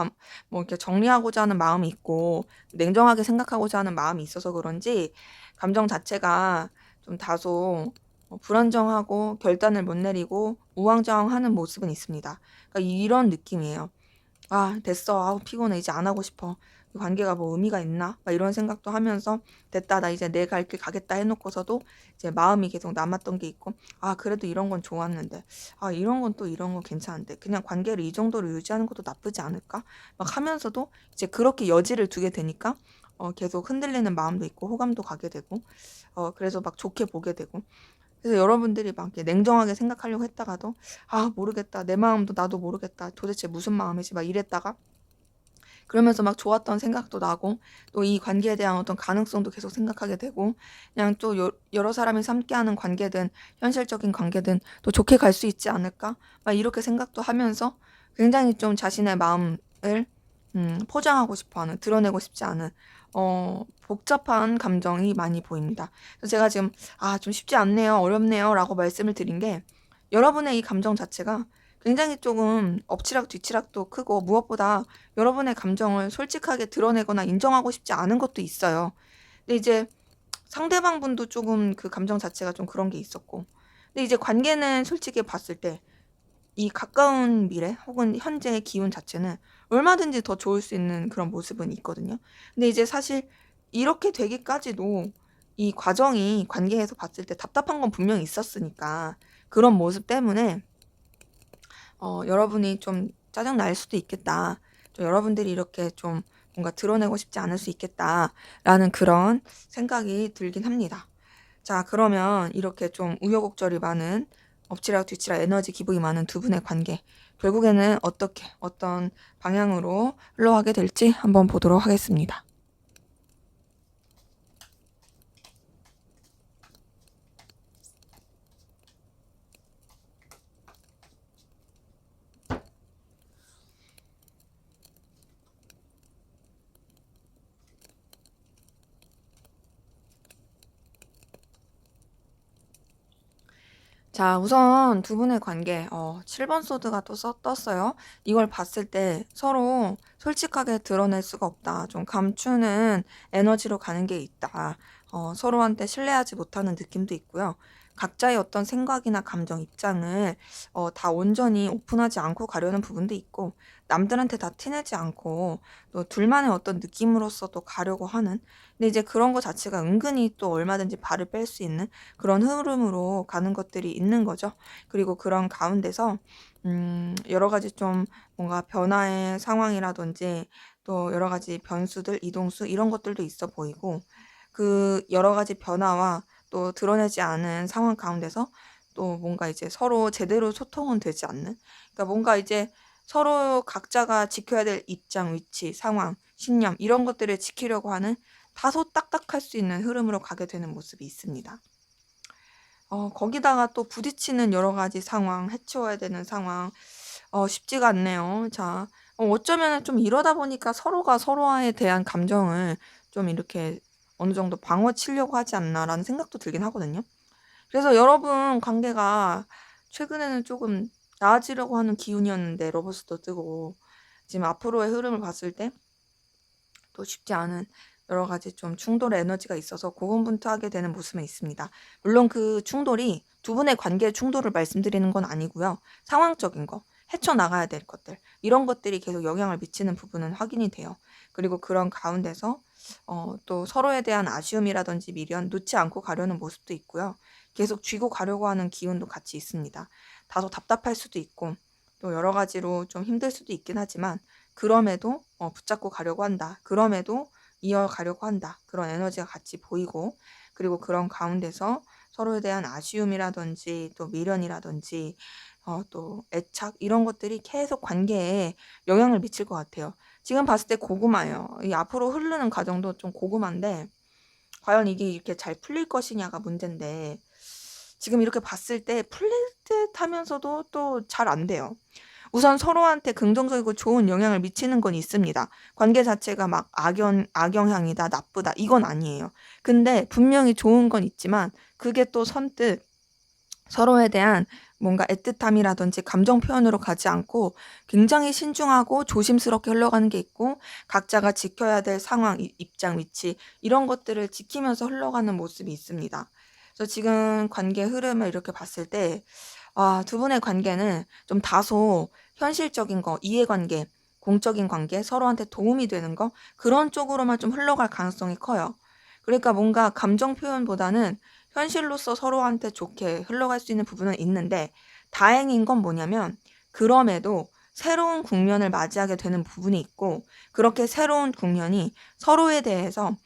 뭐 이렇게 정리하고자 하는 마음이 있고 냉정하게 생각하고자 하는 마음이 있어서 그런지 감정 자체가 좀 다소 불안정하고 결단을 못 내리고 우왕좌왕하는 모습은 있습니다. 그러니까 이런 느낌이에요. '아 됐어. 아우 피곤해. 이제 안 하고 싶어. 이 관계가 뭐 의미가 있나?' 막 이런 생각도 하면서 '됐다. 나 이제 내 갈 길 가겠다.' 해 놓고서도 이제 마음이 계속 남았던 게 있고, '아 그래도 이런 건 좋았는데. 아 이런 건 또 이런 건 괜찮은데. 그냥 관계를 이 정도로 유지하는 것도 나쁘지 않을까?' 막 하면서도 이제 그렇게 여지를 두게 되니까 계속 흔들리는 마음도 있고 호감도 가게 되고, 그래서 막 좋게 보게 되고, 그래서 여러분들이 막 이렇게 냉정하게 생각하려고 했다가도 '아 모르겠다. 내 마음도 나도 모르겠다. 도대체 무슨 마음이지?' 막 이랬다가 그러면서 막 좋았던 생각도 나고, 또 이 관계에 대한 어떤 가능성도 계속 생각하게 되고, 그냥 또 여러 사람이 함께하는 관계든 현실적인 관계든 또 '좋게 갈 수 있지 않을까?' 막 이렇게 생각도 하면서 굉장히 좀 자신의 마음을 포장하고 싶어 하는, 드러내고 싶지 않은 복잡한 감정이 많이 보입니다. 그래서 제가 지금 좀 쉽지 않네요. 어렵네요.'라고 말씀을 드린 게, 여러분의 이 감정 자체가 굉장히 조금 엎치락뒤치락도 크고, 무엇보다 여러분의 감정을 솔직하게 드러내거나 인정하고 싶지 않은 것도 있어요. 근데 이제 상대방 분도 조금 그 감정 자체가 좀 그런 게 있었고, 근데 이제 관계는 솔직히 봤을 때 이 가까운 미래 혹은 현재의 기운 자체는 얼마든지 더 좋을 수 있는 그런 모습은 있거든요. 근데 이제 사실 이렇게 되기까지도 이 과정이 관계에서 봤을 때 답답한 건 분명히 있었으니까, 그런 모습 때문에 여러분이 좀 짜증 날 수도 있겠다. 좀 여러분들이 이렇게 좀 뭔가 드러내고 싶지 않을 수 있겠다라는 그런 생각이 들긴 합니다. 자, 그러면 이렇게 좀 우여곡절이 많은, 엎치락 뒤치락 에너지 기복이 많은 두 분의 관계, 결국에는 어떻게 어떤 방향으로 흘러가게 될지 한번 보도록 하겠습니다. 자, 우선 두 분의 관계, 7번 소드가 또 떴어요. 이걸 봤을 때 서로 솔직하게 드러낼 수가 없다. 좀 감추는 에너지로 가는 게 있다. 서로한테 신뢰하지 못하는 느낌도 있고요. 각자의 어떤 생각이나 감정, 입장을 다 온전히 오픈하지 않고 가려는 부분도 있고, 남들한테 다 티내지 않고 또 둘만의 어떤 느낌으로서도 가려고 하는, 근데 이제 그런 거 자체가 은근히 또 얼마든지 발을 뺄 수 있는 그런 흐름으로 가는 것들이 있는 거죠. 그리고 그런 가운데서 여러 가지 좀 뭔가 변화의 상황이라든지 또 여러 가지 변수들, 이동수 이런 것들도 있어 보이고, 그 여러 가지 변화와 또 드러내지 않은 상황 가운데서 또 뭔가 이제 서로 제대로 소통은 되지 않는, 그러니까 뭔가 이제 서로 각자가 지켜야 될 입장, 위치, 상황, 신념 이런 것들을 지키려고 하는 다소 딱딱할 수 있는 흐름으로 가게 되는 모습이 있습니다. 거기다가 또 부딪히는 여러 가지 상황, 해치워야 되는 상황, 쉽지가 않네요. 자, 어쩌면은 좀 이러다 보니까 서로가 서로에 대한 감정을 좀 이렇게 어느 정도 방어 치려고 하지 않나라는 생각도 들긴 하거든요. 그래서 여러분 관계가 최근에는 조금 나아지려고 하는 기운이었는데 러버스도 뜨고, 지금 앞으로의 흐름을 봤을 때 또 쉽지 않은 여러 가지 좀 충돌의 에너지가 있어서 고군분투하게 되는 모습은 있습니다. 물론 그 충돌이 두 분의 관계의 충돌을 말씀드리는 건 아니고요. 상황적인 거, 헤쳐나가야 될 것들, 이런 것들이 계속 영향을 미치는 부분은 확인이 돼요. 그리고 그런 가운데서 또 서로에 대한 아쉬움이라든지 미련 놓지 않고 가려는 모습도 있고요. 계속 쥐고 가려고 하는 기운도 같이 있습니다. 다소 답답할 수도 있고 또 여러 가지로 좀 힘들 수도 있긴 하지만 그럼에도 붙잡고 가려고 한다. 그럼에도 이어가려고 한다. 그런 에너지가 같이 보이고 그리고 그런 가운데서 서로에 대한 아쉬움이라든지 또 미련이라든지 또 애착 이런 것들이 계속 관계에 영향을 미칠 것 같아요. 지금 봤을 때 고구마예요. 이 앞으로 흐르는 과정도 좀 고구마인데 과연 이게 이렇게 잘 풀릴 것이냐가 문제인데 지금 이렇게 봤을 때 풀릴 듯 하면서도 또 잘 안 돼요. 우선 서로한테 긍정적이고 좋은 영향을 미치는 건 있습니다. 관계 자체가 막 악영향이다, 나쁘다, 이건 아니에요. 근데 분명히 좋은 건 있지만 그게 또 선뜻 서로에 대한 뭔가 애틋함이라든지 감정 표현으로 가지 않고 굉장히 신중하고 조심스럽게 흘러가는 게 있고 각자가 지켜야 될 상황, 입장, 위치 이런 것들을 지키면서 흘러가는 모습이 있습니다. 그래서 지금 관계 흐름을 이렇게 봤을 때 두 분의 관계는 좀 다소 현실적인 거, 이해관계, 공적인 관계, 서로한테 도움이 되는 거 그런 쪽으로만 좀 흘러갈 가능성이 커요. 그러니까 뭔가 감정 표현보다는 현실로서 서로한테 좋게 흘러갈 수 있는 부분은 있는데 다행인 건 뭐냐면 그럼에도 새로운 국면을 맞이하게 되는 부분이 있고 그렇게 새로운 국면이 서로에 대해서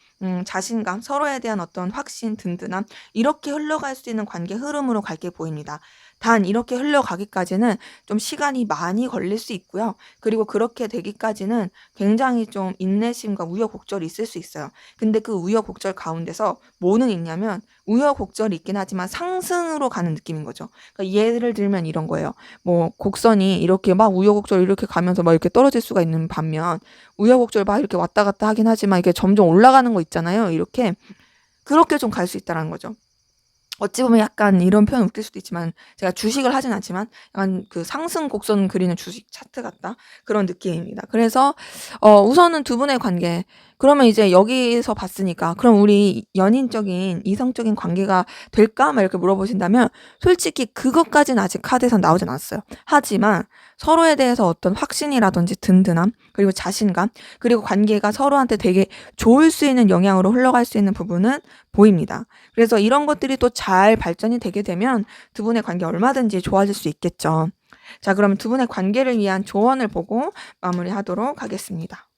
자신감, 서로에 대한 어떤 확신, 든든함 이렇게 흘러갈 수 있는 관계 흐름으로 갈 게 보입니다. 단 이렇게 흘러가기까지는 좀 시간이 많이 걸릴 수 있고요. 그리고 그렇게 되기까지는 굉장히 좀 인내심과 우여곡절이 있을 수 있어요. 근데 그 우여곡절 가운데서 뭐는 있냐면 우여곡절이 있긴 하지만 상승으로 가는 느낌인 거죠. 그러니까 예를 들면 이런 거예요. 뭐 곡선이 이렇게 막 우여곡절 이렇게 가면서 막 이렇게 떨어질 수가 있는 반면 우여곡절 막 이렇게 왔다 갔다 하긴 하지만 이게 점점 올라가는 거 있잖아요. 이렇게 그렇게 좀 갈 수 있다는 거죠. 어찌 보면 약간 이런 표현 웃길 수도 있지만 제가 주식을 하진 않지만 약간 그 상승 곡선 그리는 주식 차트 같다 그런 느낌입니다. 그래서 우선은 두 분의 관계 그러면 이제 여기서 봤으니까 그럼 우리 연인적인 이성적인 관계가 될까? 막 이렇게 물어보신다면 솔직히 그것까지는 아직 카드에선 나오진 않았어요. 하지만 서로에 대해서 어떤 확신이라든지 든든함 그리고 자신감 그리고 관계가 서로한테 되게 좋을 수 있는 영향으로 흘러갈 수 있는 부분은 보입니다. 그래서 이런 것들이 또 잘 발전이 되게 되면 두 분의 관계 얼마든지 좋아질 수 있겠죠. 자, 그러면 두 분의 관계를 위한 조언을 보고 마무리하도록 하겠습니다.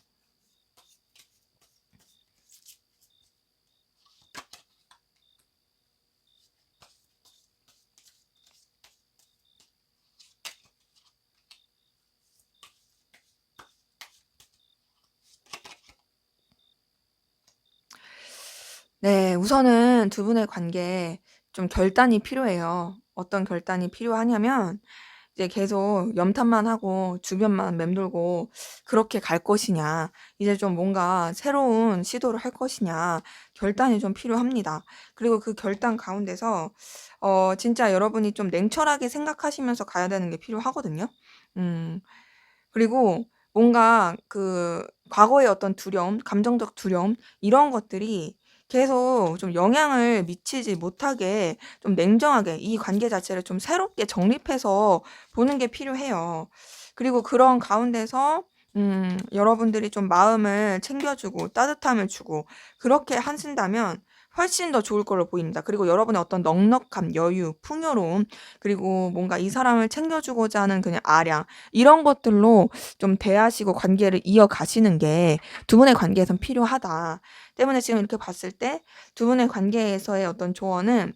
네, 우선은 두 분의 관계에 좀 결단이 필요해요. 어떤 결단이 필요하냐면 이제 계속 염탐만 하고 주변만 맴돌고 그렇게 갈 것이냐, 이제 좀 뭔가 새로운 시도를 할 것이냐, 결단이 좀 필요합니다. 그리고 그 결단 가운데서 진짜 여러분이 좀 냉철하게 생각하시면서 가야 되는 게 필요하거든요. 음. 그리고 뭔가 그 과거의 어떤 두려움, 감정적 두려움 이런 것들이 계속 좀 영향을 미치지 못하게 좀 냉정하게 이 관계 자체를 좀 새롭게 정립해서 보는 게 필요해요. 그리고 그런 가운데서 여러분들이 좀 마음을 챙겨주고 따뜻함을 주고 그렇게 하신다면 훨씬 더 좋을 걸로 보입니다. 그리고 여러분의 어떤 넉넉함, 여유, 풍요로움 그리고 뭔가 이 사람을 챙겨주고자 하는 그냥 아량 이런 것들로 좀 대하시고 관계를 이어가시는 게 두 분의 관계에선 필요하다. 때문에 지금 이렇게 봤을 때 두 분의 관계에서의 어떤 조언은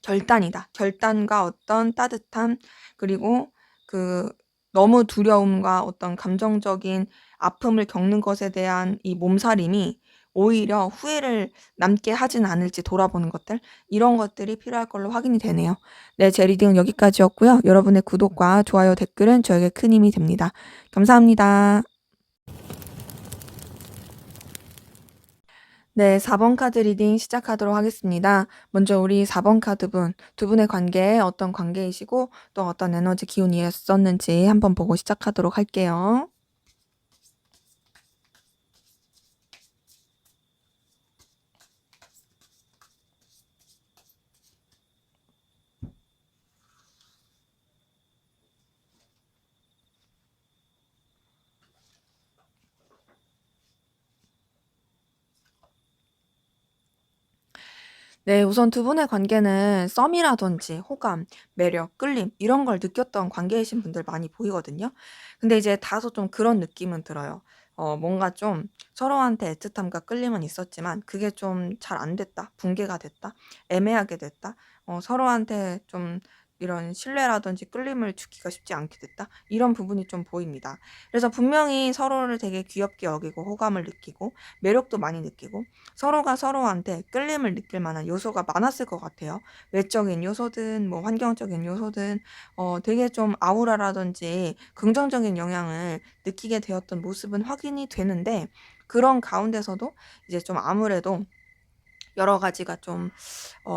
결단이다. 결단과 어떤 따뜻함 그리고 그 너무 두려움과 어떤 감정적인 아픔을 겪는 것에 대한 이 몸살림이 오히려 후회를 남게 하진 않을지 돌아보는 것들 이런 것들이 필요할 걸로 확인이 되네요. 네, 제 리딩은 여기까지였고요. 여러분의 구독과 좋아요, 댓글은 저에게 큰 힘이 됩니다. 감사합니다. 네, 4번 카드 리딩 시작하도록 하겠습니다. 먼저 우리 4번 카드분, 두 분의 관계에 어떤 관계이시고 또 어떤 에너지 기운이었었는지 한번 보고 시작하도록 할게요. 네, 우선 두 분의 관계는 썸이라든지 호감, 매력, 끌림 이런 걸 느꼈던 관계이신 분들 많이 보이거든요. 근데 이제 다소 좀 그런 느낌은 들어요. 뭔가 좀 서로한테 애틋함과 끌림은 있었지만 그게 좀 잘 안 됐다, 붕괴가 됐다, 애매하게 됐다, 서로한테 좀 이런 신뢰라든지 끌림을 주기가 쉽지 않게 됐다, 이런 부분이 좀 보입니다. 그래서 분명히 서로를 되게 귀엽게 여기고 호감을 느끼고 매력도 많이 느끼고 서로가 서로한테 끌림을 느낄 만한 요소가 많았을 것 같아요. 외적인 요소든 뭐 환경적인 요소든 되게 좀 아우라라든지 긍정적인 영향을 느끼게 되었던 모습은 확인이 되는데, 그런 가운데서도 이제 좀 아무래도 여러 가지가 좀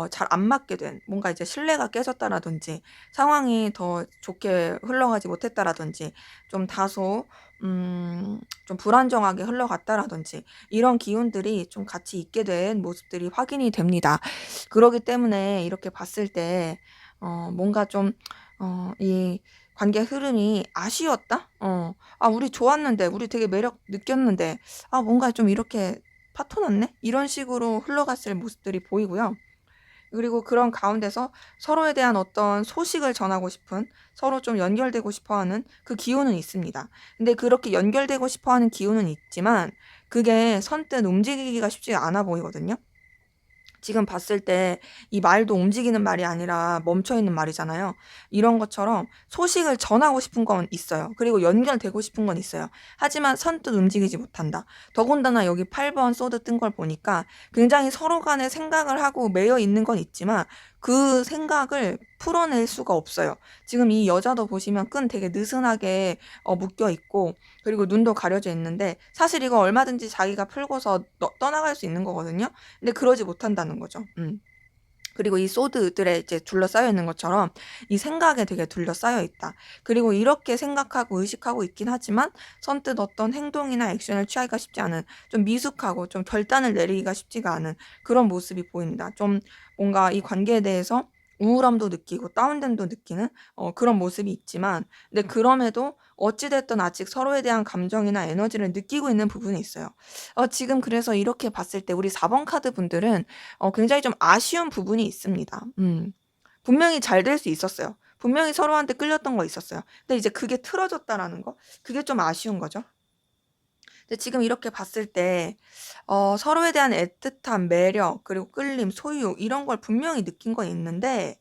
잘 안 맞게 된, 뭔가 이제 신뢰가 깨졌다라든지 상황이 더 좋게 흘러가지 못했다라든지 좀 다소 좀 불안정하게 흘러갔다라든지 이런 기운들이 좀 같이 있게 된 모습들이 확인이 됩니다. 그러기 때문에 이렇게 봤을 때 뭔가 좀 이 관계 흐름이 아쉬웠다? '아 우리 좋았는데. 우리 되게 매력 느꼈는데. 아 뭔가 좀 이렇게 파토 났네?' 이런 식으로 흘러갔을 모습들이 보이고요. 그리고 그런 가운데서 서로에 대한 어떤 소식을 전하고 싶은, 서로 좀 연결되고 싶어 하는 그 기운은 있습니다. 근데 그렇게 연결되고 싶어 하는 기운은 있지만 그게 선뜻 움직이기가 쉽지가 않아 보이거든요. 지금 봤을 때 이 말도 움직이는 말이 아니라 멈춰 있는 말이잖아요. 이런 것처럼 소식을 전하고 싶은 건 있어요. 그리고 연결되고 싶은 건 있어요. 하지만 선뜻 움직이지 못한다. 더군다나 여기 8번 소드 뜬 걸 보니까 굉장히 서로 간에 생각을 하고 매여 있는 건 있지만 그 생각을 풀어낼 수가 없어요. 지금 이 여자도 보시면 끈 되게 느슨하게 묶여 있고, 그리고 눈도 가려져 있는데 사실 이거 얼마든지 자기가 풀고서 떠나갈 수 있는 거거든요. 근데 그러지 못한다는 거죠. 그리고 이 소드들에 이제 둘러싸여 있는 것처럼 이 생각에 되게 둘러싸여 있다. 그리고 이렇게 생각하고 의식하고 있긴 하지만 선뜻 어떤 행동이나 액션을 취하기가 쉽지 않은, 좀 미숙하고 좀 결단을 내리기가 쉽지가 않은 그런 모습이 보입니다. 좀 뭔가 이 관계에 대해서 우울함도 느끼고 다운됨도 느끼는 그런 모습이 있지만, 근데 그럼에도 어찌 됐든 아직 서로에 대한 감정이나 에너지를 느끼고 있는 부분이 있어요. 지금 그래서 이렇게 봤을 때 우리 4번 카드 분들은 굉장히 좀 아쉬운 부분이 있습니다. 분명히 잘 될 수 있었어요. 분명히 서로한테 끌렸던 거 있었어요. 근데 이제 그게 틀어졌다라는 거, 그게 좀 아쉬운 거죠. 근데 지금 이렇게 봤을 때 서로에 대한 애틋함, 매력, 그리고 끌림, 소유 이런 걸 분명히 느낀 건 있는데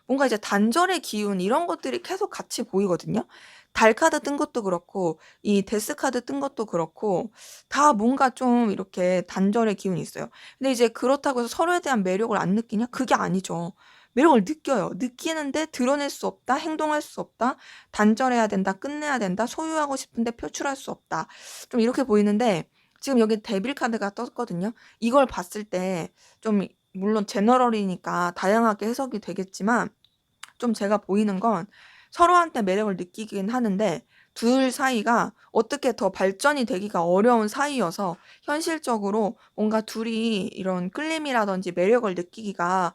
뭔가 이제 단절의 기운 이런 것들이 계속 같이 보이거든요. 달 카드 뜬 것도 그렇고 이 데스 카드 뜬 것도 그렇고 다 뭔가 좀 이렇게 단절의 기운이 있어요. 근데 이제 그렇다고 해서 서로에 대한 매력을 안 느끼냐? 그게 아니죠. 매력을 느껴요. 느끼는데 드러낼 수 없다, 행동할 수 없다, 단절해야 된다, 끝내야 된다, 소유하고 싶은데 표출할 수 없다. 좀 이렇게 보이는데 지금 여기 데빌 카드가 떴거든요. 이걸 봤을 때 좀, 물론 제너럴이니까 다양하게 해석이 되겠지만 좀 제가 보이는 건 서로한테 매력을 느끼긴 하는데 둘 사이가 어떻게 더 발전이 되기가 어려운 사이여서 현실적으로 뭔가 둘이 이런 끌림이라든지 매력을 느끼기가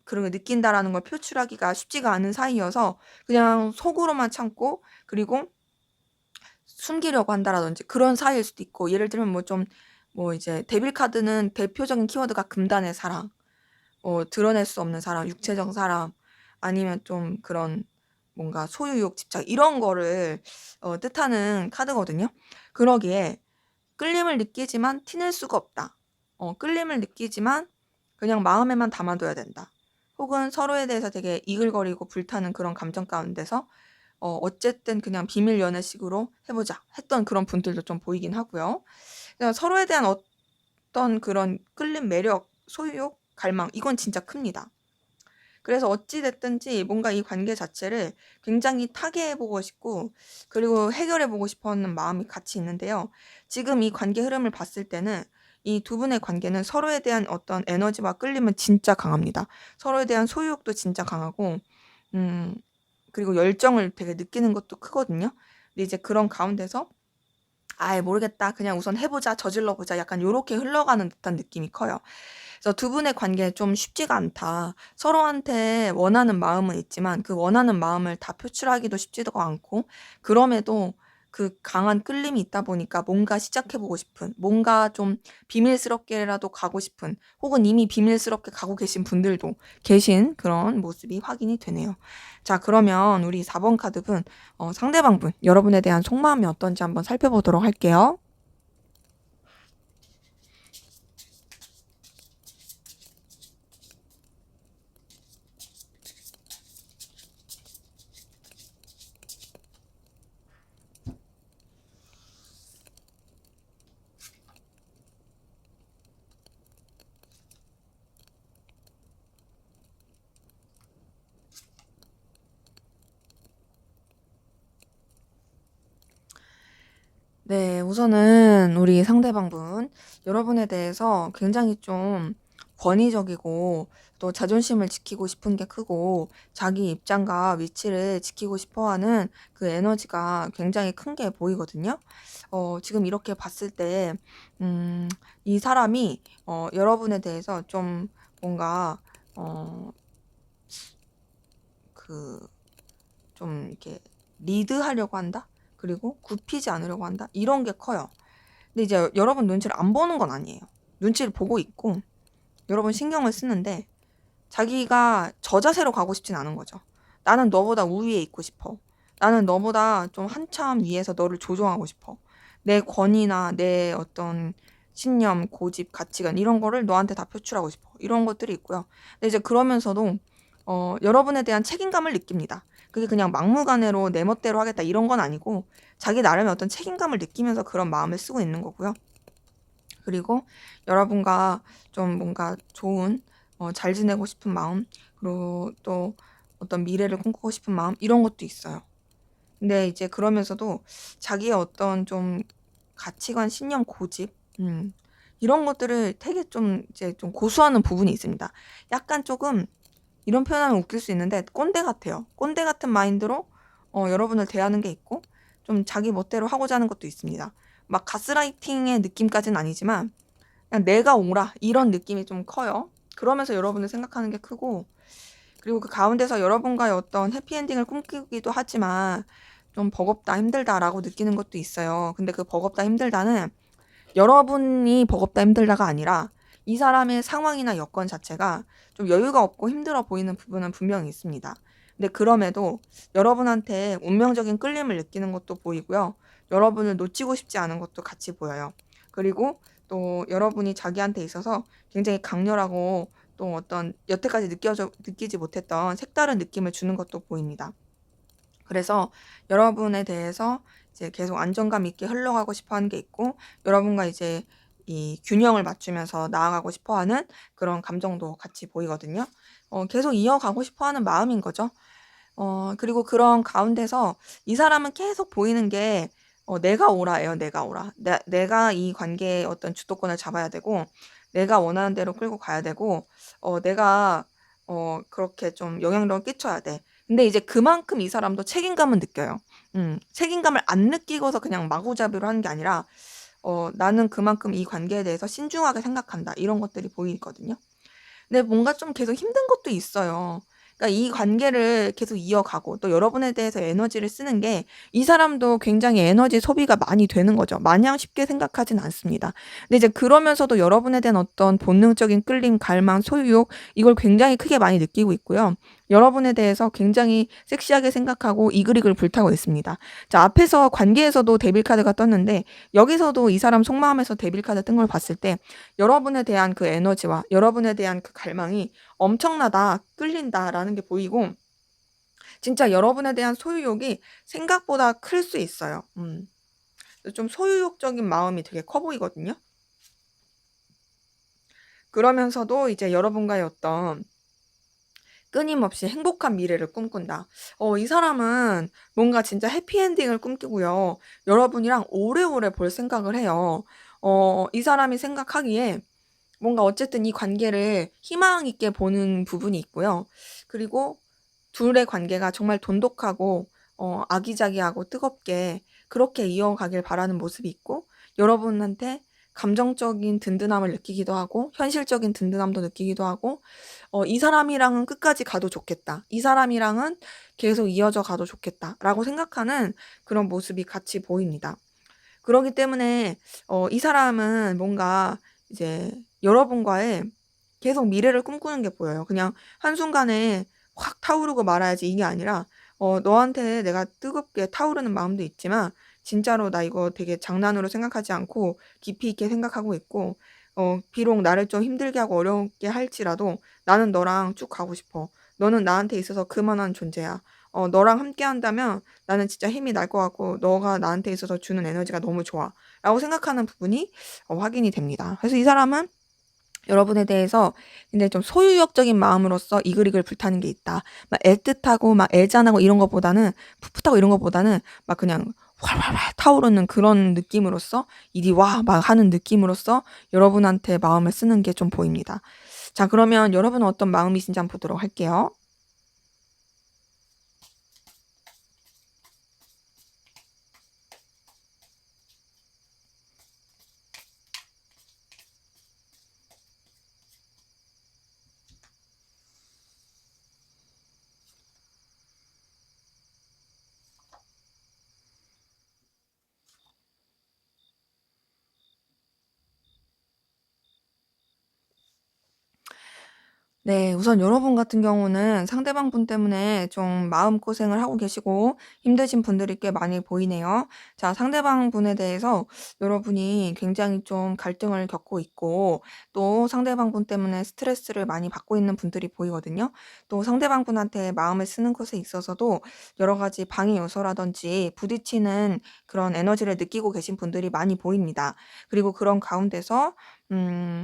그런 걸 느낀다라는 걸 표출하기가 쉽지가 않은 사이여서 그냥 속으로만 참고 그리고 숨기려고 한다라든지 그런 사이일 수도 있고, 예를 들면 뭐 좀 뭐 이제 데빌 카드는 대표적인 키워드가 금단의 사랑, 드러낼 수 없는 사람, 육체적 사람, 아니면 좀 그런 뭔가 소유욕, 집착 이런 거를 뜻하는 카드거든요. 그러기에 끌림을 느끼지만 티낼 수가 없다. 끌림을 느끼지만 그냥 마음에만 담아둬야 된다. 혹은 서로에 대해서 되게 이글거리고 불타는 그런 감정 가운데서 어쨌든 그냥 비밀 연애식으로 해보자 했던 그런 분들도 좀 보이긴 하고요. 그냥 서로에 대한 어떤 그런 끌림, 매력, 소유욕, 갈망 이건 진짜 큽니다. 그래서 어찌 됐든지 뭔가 이 관계 자체를 굉장히 타개해 보고 싶고 그리고 해결해 보고 싶어 하는 마음이 같이 있는데요. 지금 이 관계 흐름을 봤을 때는 이 두 분의 관계는 서로에 대한 어떤 에너지와 끌림은 진짜 강합니다. 서로에 대한 소유욕도 진짜 강하고 음 그리고 열정을 되게 느끼는 것도 크거든요. 근데 이제 그런 가운데서 '아이 모르겠다. 그냥 우선 해 보자. 저질러 보자.' 약간 요렇게 흘러가는 듯한 느낌이 커요. 그래서 두 분의 관계 좀 쉽지가 않다. 서로한테 원하는 마음은 있지만 그 원하는 마음을 다 표출하기도 쉽지도 않고, 그럼에도 그 강한 끌림이 있다 보니까 뭔가 시작해 보고 싶은, 뭔가 좀 비밀스럽게라도 가고 싶은, 혹은 이미 비밀스럽게 가고 계신 분들도 계신 그런 모습이 확인이 되네요. 자, 그러면 우리 4번 카드분, 상대방분, 여러분에 대한 속마음이 어떤지 한번 살펴보도록 할게요. 네, 우선은 우리 상대방분, 여러분에 대해서 굉장히 좀 권위적이고 또 자존심을 지키고 싶은 게 크고 자기 입장과 위치를 지키고 싶어 하는 그 에너지가 굉장히 큰 게 보이거든요. 지금 이렇게 봤을 때, 이 사람이, 여러분에 대해서 좀 뭔가, 어, 그, 좀 이렇게 리드하려고 한다? 그리고 굽히지 않으려고 한다? 이런 게 커요. 근데 이제 여러분 눈치를 안 보는 건 아니에요. 눈치를 보고 있고 여러분 신경을 쓰는데 자기가 저 자세로 가고 싶진 않은 거죠. 나는 너보다 우위에 있고 싶어. 나는 너보다 좀 한참 위에서 너를 조종하고 싶어. 내 권위나 내 어떤 신념, 고집, 가치관 이런 거를 너한테 다 표출하고 싶어. 이런 것들이 있고요. 근데 이제 그러면서도 여러분에 대한 책임감을 느낍니다. 그게 그냥 막무가내로 내 멋대로 하겠다 이런 건 아니고 자기 나름의 어떤 책임감을 느끼면서 그런 마음을 쓰고 있는 거고요. 그리고 여러분과 좀 뭔가 좋은, 잘 지내고 싶은 마음, 그리고 또 어떤 미래를 꿈꾸고 싶은 마음, 이런 것도 있어요. 근데 이제 그러면서도 자기의 어떤 좀 가치관, 신념, 고집, 이런 것들을 되게 좀 이제 좀 고수하는 부분이 있습니다. 약간 조금 이런 표현하면 웃길 수 있는데 꼰대 같아요. 꼰대 같은 마인드로 여러분을 대하는 게 있고 좀 자기 멋대로 하고자 하는 것도 있습니다. 막 가스라이팅의 느낌까지는 아니지만 그냥 내가 옹라 이런 느낌이 좀 커요. 그러면서 여러분을 생각하는 게 크고 그리고 그 가운데서 여러분과의 어떤 해피엔딩을 꿈꾸기도 하지만 좀 버겁다 힘들다라고 느끼는 것도 있어요. 근데 그 버겁다 힘들다는 여러분이 버겁다 힘들다가 아니라 이 사람의 상황이나 여건 자체가 좀 여유가 없고 힘들어 보이는 부분은 분명히 있습니다. 근데 그럼에도 여러분한테 운명적인 끌림을 느끼는 것도 보이고요. 여러분을 놓치고 싶지 않은 것도 같이 보여요. 그리고 또 여러분이 자기한테 있어서 굉장히 강렬하고 또 어떤 여태까지 느끼지 못했던 색다른 느낌을 주는 것도 보입니다. 그래서 여러분에 대해서 이제 계속 안정감 있게 흘러가고 싶어 하는 게 있고 여러분과 이제 이 균형을 맞추면서 나아가고 싶어 하는 그런 감정도 같이 보이거든요. 계속 이어가고 싶어 하는 마음인 거죠. 그리고 그런 가운데서 이 사람은 계속 보이는 게 내가 오라예요. 내가 오라. 내가 이 관계의 어떤 주도권을 잡아야 되고 내가 원하는 대로 끌고 가야 되고 내가 그렇게 좀 영향력을 끼쳐야 돼. 근데 이제 그만큼 이 사람도 책임감은 느껴요. 책임감을 안 느끼고서 그냥 마구잡이로 하는 게 아니라 나는 그만큼 이 관계에 대해서 신중하게 생각한다. 이런 것들이 보이거든요. 근데 뭔가 좀 계속 힘든 것도 있어요. 그러니까 이 관계를 계속 이어가고 또 여러분에 대해서 에너지를 쓰는 게 이 사람도 굉장히 에너지 소비가 많이 되는 거죠. 마냥 쉽게 생각하진 않습니다. 근데 이제 그러면서도 여러분에 대한 어떤 본능적인 끌림, 갈망, 소유욕 이걸 굉장히 크게 많이 느끼고 있고요. 여러분에 대해서 굉장히 섹시하게 생각하고 이글이글 불타고 있습니다. 자, 앞에서 관계에서도 데빌 카드가 떴는데 여기서도 이 사람 속마음에서 데빌 카드 뜬 걸 봤을 때 여러분에 대한 그 에너지와 여러분에 대한 그 갈망이 엄청나다, 끌린다라는 게 보이고 진짜 여러분에 대한 소유욕이 생각보다 클 수 있어요. 좀 소유욕적인 마음이 되게 커 보이거든요. 그러면서도 이제 여러분과의 어떤 끊임없이 행복한 미래를 꿈꾼다. 이 사람은 뭔가 진짜 해피엔딩을 꿈꾸고요. 여러분이랑 오래오래 볼 생각을 해요. 이 사람이 생각하기에 뭔가 어쨌든 이 관계를 희망 있게 보는 부분이 있고요. 그리고 둘의 관계가 정말 돈독하고 아기자기하고 뜨겁게 그렇게 이어가길 바라는 모습이 있고 여러분한테 감정적인 든든함을 느끼기도 하고 현실적인 든든함도 느끼기도 하고 이 사람이랑은 끝까지 가도 좋겠다. 이 사람이랑은 계속 이어져 가도 좋겠다라고 생각하는 그런 모습이 같이 보입니다. 그러기 때문에 이 사람은 뭔가 이제 여러분과의 계속 미래를 꿈꾸는 게 보여요. 그냥 한순간에 확 타오르고 말아야지 이게 아니라 너한테 내가 뜨겁게 타오르는 마음도 있지만 진짜로 나 이거 되게 장난으로 생각하지 않고 깊이 있게 생각하고 있고 비록 나를 좀 힘들게 하고 어렵게 할지라도 나는 너랑 쭉 가고 싶어. 너는 나한테 있어서 그만한 존재야. 너랑 함께 한다면 나는 진짜 힘이 날 것 같고 너가 나한테 있어서 주는 에너지가 너무 좋아. 라고 생각하는 부분이 확인이 됩니다. 그래서 이 사람은 여러분에 대해서 굉장히 좀 소유욕적인 마음으로서 이글이글 불타는 게 있다. 막 애틋하고 막 애잔하고 이런 것보다는 풋풋하고 이런 것보다는 막 그냥 활활활 타오르는 그런 느낌으로서 이리 와 막 하는 느낌으로서 여러분한테 마음을 쓰는 게 좀 보입니다. 자, 그러면 여러분은 어떤 마음이신지 한번 보도록 할게요. 네. 우선 여러분 같은 경우는 상대방 분 때문에 좀 마음고생을 하고 계시고 힘드신 분들이 꽤 많이 보이네요. 자, 상대방 분에 대해서 여러분이 굉장히 좀 갈등을 겪고 있고 또 상대방 분 때문에 스트레스를 많이 받고 있는 분들이 보이거든요. 또 상대방 분한테 마음을 쓰는 것에 있어서도 여러 가지 방해 요소라든지 부딪히는 그런 에너지를 느끼고 계신 분들이 많이 보입니다. 그리고 그런 가운데서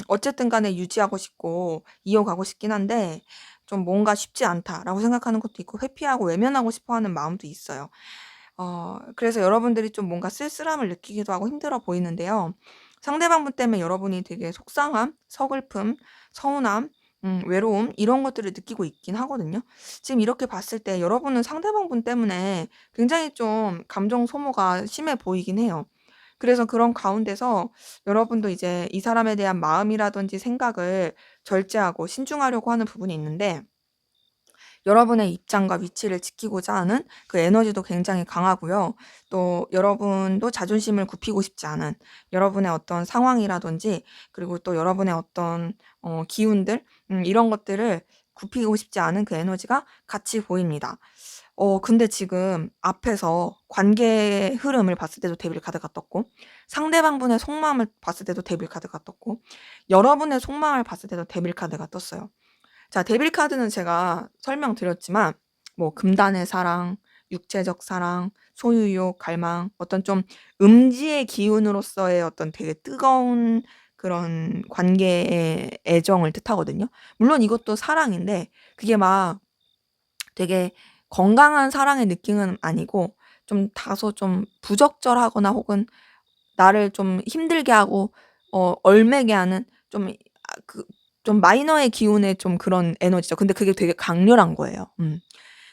어쨌든 간에 유지하고 싶고 이어가고 싶긴 한데 좀 '뭔가 쉽지 않다.'라고 생각하는 것도 있고 회피하고 외면하고 싶어 하는 마음도 있어요. 그래서 여러분들이 좀 뭔가 쓸쓸함을 느끼기도 하고 힘들어 보이는데요. 상대방 분 때문에 여러분이 되게 속상함, 서글픔, 서운함, 외로움 이런 것들을 느끼고 있긴 하거든요. 지금 이렇게 봤을 때 여러분은 상대방 분 때문에 굉장히 좀 감정 소모가 심해 보이긴 해요. 그래서 그런 가운데서 여러분도 이제 이 사람에 대한 마음이라든지 생각을 절제하고 신중하려고 하는 부분이 있는데 여러분의 입장과 위치를 지키고자 하는 그 에너지도 굉장히 강하고요. 또 여러분도 자존심을 굽히고 싶지 않은 여러분의 어떤 상황이라든지 그리고 또 여러분의 어떤 기운들 이런 것들을 굽히고 싶지 않은 그 에너지가 같이 보입니다. 근데 지금 앞에서 관계의 흐름을 봤을 때도 데빌 카드가 떴고 상대방 분의 속마음을 봤을 때도 데빌 카드가 떴고 여러분의 속마음을 봤을 때도 데빌 카드가 떴어요. 자, 데빌 카드는 제가 설명드렸지만 뭐 금단의 사랑, 육체적 사랑, 소유욕, 갈망, 어떤 좀 음지의 기운으로서의 어떤 되게 뜨거운 그런 관계의 애정을 뜻하거든요. 물론 이것도 사랑인데 그게 막 되게 건강한 사랑의 느낌은 아니고 좀 다소 좀 부적절하거나 혹은 나를 좀 힘들게 하고 얼매게 하는 좀 좀 마이너의 기운의 좀 그런 에너지죠. 근데 그게 되게 강렬한 거예요. 근데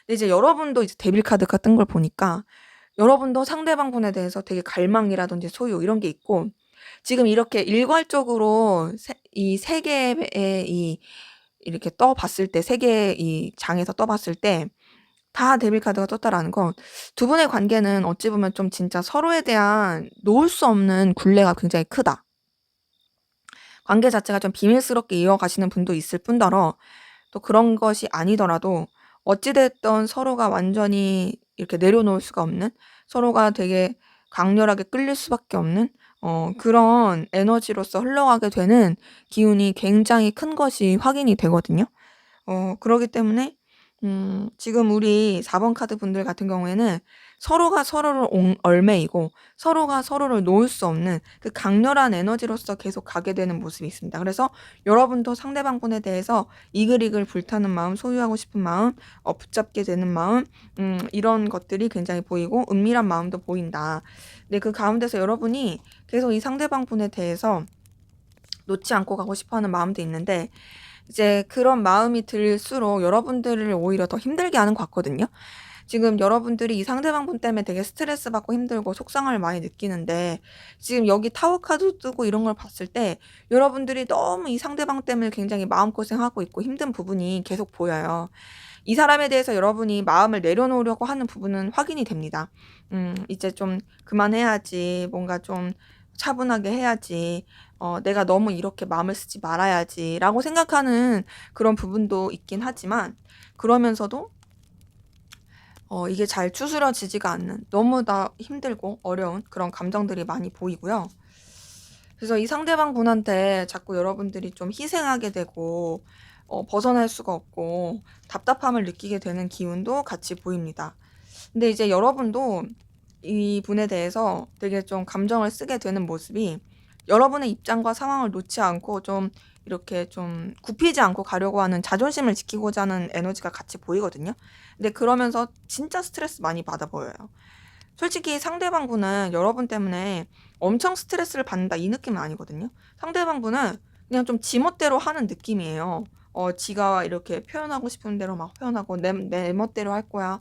이제 여러분도 이제 데빌 카드가 뜬 걸 보니까 여러분도 상대방 분에 대해서 되게 갈망이라든지 소유 이런 게 있고 지금 이렇게 일괄적으로 이 세 개의 이 이렇게 떠 봤을 때 세 개의 이 장에서 떠 봤을 때 다 데빌 카드가 떴다라는 건 두 분의 관계는 어찌 보면 좀 진짜 서로에 대한 놓을 수 없는 굴레가 굉장히 크다. 관계 자체가 좀 비밀스럽게 이어가시는 분도 있을 뿐더러 또 그런 것이 아니더라도 어찌 됐든 서로가 완전히 이렇게 내려놓을 수가 없는 서로가 되게 강렬하게 끌릴 수밖에 없는 그런 에너지로서 흘러가게 되는 기운이 굉장히 큰 것이 확인이 되거든요. 그러기 때문에 지금 우리 4번 카드 분들 같은 경우에는 서로가 서로를 얽매이고 서로가 서로를 놓을 수 없는 그 강렬한 에너지로서 계속 가게 되는 모습이 있습니다. 그래서 여러분도 상대방 분에 대해서 이글이글 불타는 마음, 소유하고 싶은 마음, 붙잡게 되는 마음, 이런 것들이 굉장히 보이고 은밀한 마음도 보인다. 근데 그 가운데서 여러분이 계속 이 상대방 분에 대해서 놓지 않고 가고 싶어 하는 마음도 있는데 이제 그런 마음이 들수록 여러분들을 오히려 더 힘들게 하는 것 같거든요. 지금 여러분들이 이 상대방분 때문에 되게 스트레스 받고 힘들고 속상함을 많이 느끼는데 지금 여기 타워 카드 뜨고 이런 걸 봤을 때 여러분들이 너무 이 상대방 때문에 굉장히 마음고생하고 있고 힘든 부분이 계속 보여요. 이 사람에 대해서 여러분이 마음을 내려놓으려고 하는 부분은 확인이 됩니다. 이제 좀 그만해야지. 뭔가 좀 차분하게 해야지. 내가 너무 이렇게 마음을 쓰지 말아야지라고 생각하는 그런 부분도 있긴 하지만 그러면서도 이게 잘 추스러지지가 않는 너무나 힘들고 어려운 그런 감정들이 많이 보이고요. 그래서 이 상대방 분한테 자꾸 여러분들이 좀 희생하게 되고 벗어날 수가 없고 답답함을 느끼게 되는 기운도 같이 보입니다. 근데 이제 여러분도 이 분에 대해서 되게 좀 감정을 쓰게 되는 모습이 여러분의 입장과 상황을 놓지 않고 좀 이렇게 좀 굽히지 않고 가려고 하는 자존심을 지키고자 하는 에너지가 같이 보이거든요. 근데 그러면서 진짜 스트레스 많이 받아 보여요. 솔직히 상대방분은 여러분 때문에 엄청 스트레스를 받는다 이 느낌은 아니거든요. 상대방분은 그냥 좀 지멋대로 하는 느낌이에요. 지가 이렇게 표현하고 싶은 대로 막 표현하고 내 멋대로 할 거야.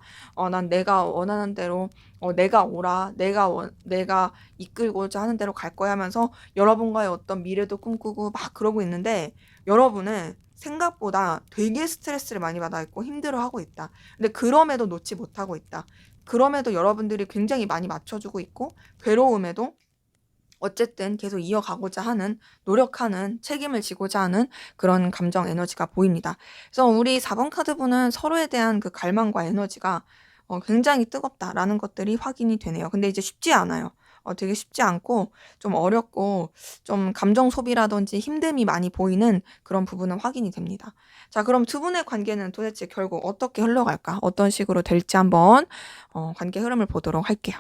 난 내가 원하는 대로 내가 오라. 내가 이끌고자 하는 대로 갈 거야 하면서 여러분과의 어떤 미래도 꿈꾸고 막 그러고 있는데 여러분은 생각보다 되게 스트레스를 많이 받아 있고 힘들어하고 있다. 근데 그럼에도 놓지 못하고 있다. 그럼에도 여러분들이 굉장히 많이 맞춰주고 있고 괴로움에도 어쨌든 계속 이어가고자 하는 노력하는 책임을 지고자 하는 그런 감정 에너지가 보입니다. 그래서 우리 4번 카드분은 서로에 대한 그 갈망과 에너지가 굉장히 뜨겁다라는 것들이 확인이 되네요. 근데 이제 쉽지 않아요. 되게 쉽지 않고 좀 어렵고 좀 감정 소비라든지 힘듦이 많이 보이는 그런 부분은 확인이 됩니다. 자, 그럼 두 분의 관계는 도대체 결국 어떻게 흘러갈까? 어떤 식으로 될지 한번 관계 흐름을 보도록 할게요.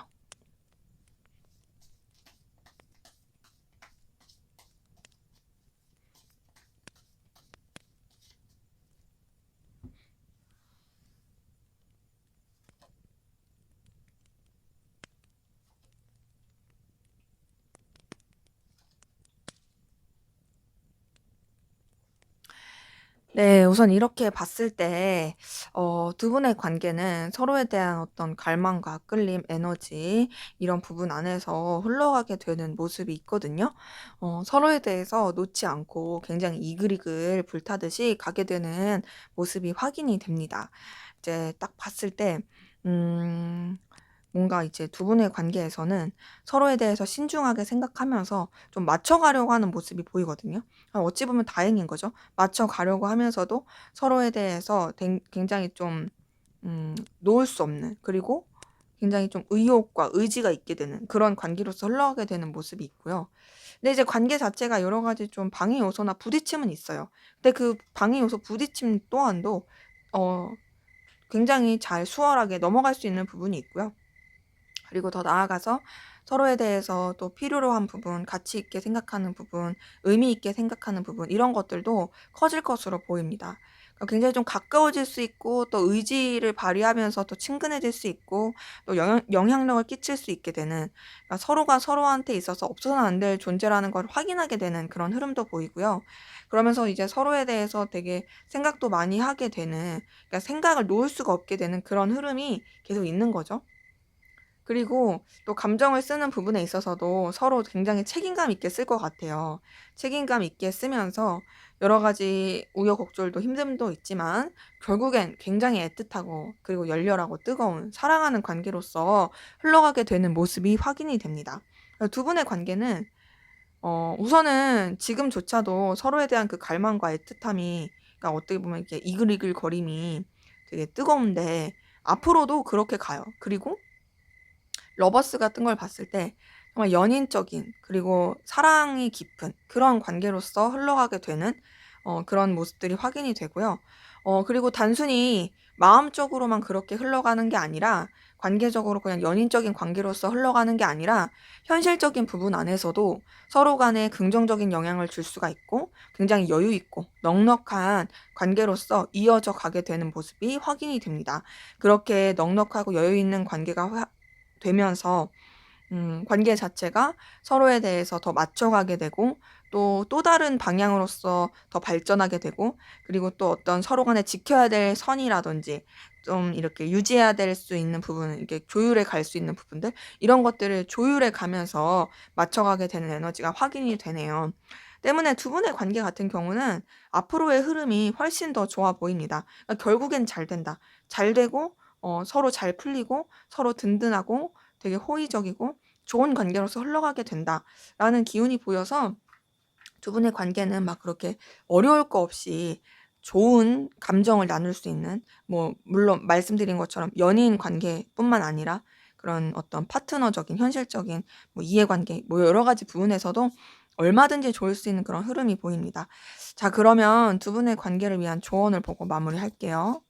네. 우선 이렇게 봤을 때 두 분의 관계는 서로에 대한 어떤 갈망과 끌림, 에너지 이런 부분 안에서 흘러가게 되는 모습이 있거든요. 서로에 대해서 놓지 않고 굉장히 이글이글 불타듯이 가게 되는 모습이 확인이 됩니다. 이제 딱 봤을 때 음 뭔가 이제 두 분의 관계에서는 서로에 대해서 신중하게 생각하면서 좀 맞춰가려고 하는 모습이 보이거든요. 어찌 보면 다행인 거죠. 맞춰가려고 하면서도 서로에 대해서 굉장히 좀 놓을 수 없는 그리고 굉장히 좀 의욕과 의지가 있게 되는 그런 관계로서 흘러가게 되는 모습이 있고요. 근데 이제 관계 자체가 여러 가지 좀 방해 요소나 부딪힘은 있어요. 근데 그 방해 요소 부딪힘 또한도 어 굉장히 잘 수월하게 넘어갈 수 있는 부분이 있고요. 그리고 더 나아가서 서로에 대해서 또 필요로 한 부분, 가치 있게 생각하는 부분, 의미 있게 생각하는 부분 이런 것들도 커질 것으로 보입니다. 굉장히 좀 가까워질 수 있고 또 의지를 발휘하면서 또 친근해질 수 있고 또 영향력을 끼칠 수 있게 되는 서로가 서로한테 있어서 없어서는 안 될 존재라는 걸 확인하게 되는 그런 흐름도 보이고요. 그러면서 이제 서로에 대해서 되게 생각도 많이 하게 되는 생각을 놓을 수가 없게 되는 그런 흐름이 계속 있는 거죠. 그리고 또 감정을 쓰는 부분에 있어서도 서로 굉장히 책임감 있게 쓸 것 같아요. 책임감 있게 쓰면서 여러 가지 우여곡절도 힘듦도 있지만 결국엔 굉장히 애틋하고 그리고 열렬하고 뜨거운 사랑하는 관계로서 흘러가게 되는 모습이 확인이 됩니다. 두 분의 관계는 우선은 지금조차도 서로에 대한 그 갈망과 애틋함이 그러니까 어떻게 보면 이렇게 이글이글거림이 되게 뜨거운데 앞으로도 그렇게 가요. 그리고 러버스 같은 걸 봤을 때 정말 연인적인 그리고 사랑이 깊은 그런 관계로서 흘러가게 되는 그런 모습들이 확인이 되고요. 그리고 단순히 마음적으로만 그렇게 흘러가는 게 아니라 관계적으로 그냥 연인적인 관계로서 흘러가는 게 아니라 현실적인 부분 안에서도 서로 간에 긍정적인 영향을 줄 수가 있고 굉장히 여유 있고 넉넉한 관계로서 이어져 가게 되는 모습이 확인이 됩니다. 그렇게 넉넉하고 여유 있는 관계가 되면서 관계 자체가 서로에 대해서 더 맞춰가게 되고 또 다른 방향으로서 더 발전하게 되고, 그리고 또 어떤 서로 간에 지켜야 될 선이라든지 좀 이렇게 유지해야 될 수 있는 부분, 이렇게 조율해 갈 수 있는 부분들, 이런 것들을 조율해 가면서 맞춰가게 되는 에너지가 확인이 되네요. 때문에 두 분의 관계 같은 경우는 앞으로의 흐름이 훨씬 더 좋아 보입니다. 그러니까 결국엔 잘 된다. 잘 되고 서로 잘 풀리고 서로 든든하고 되게 호의적이고 좋은 관계로서 흘러가게 된다라는 기운이 보여서 두 분의 관계는 막 그렇게 어려울 거 없이 좋은 감정을 나눌 수 있는, 뭐 물론 말씀드린 것처럼 연인 관계뿐만 아니라 그런 어떤 파트너적인 현실적인 뭐 이해관계 뭐 여러 가지 부분에서도 얼마든지 좋을 수 있는 그런 흐름이 보입니다. 자, 그러면 두 분의 관계를 위한 조언을 보고 마무리할게요.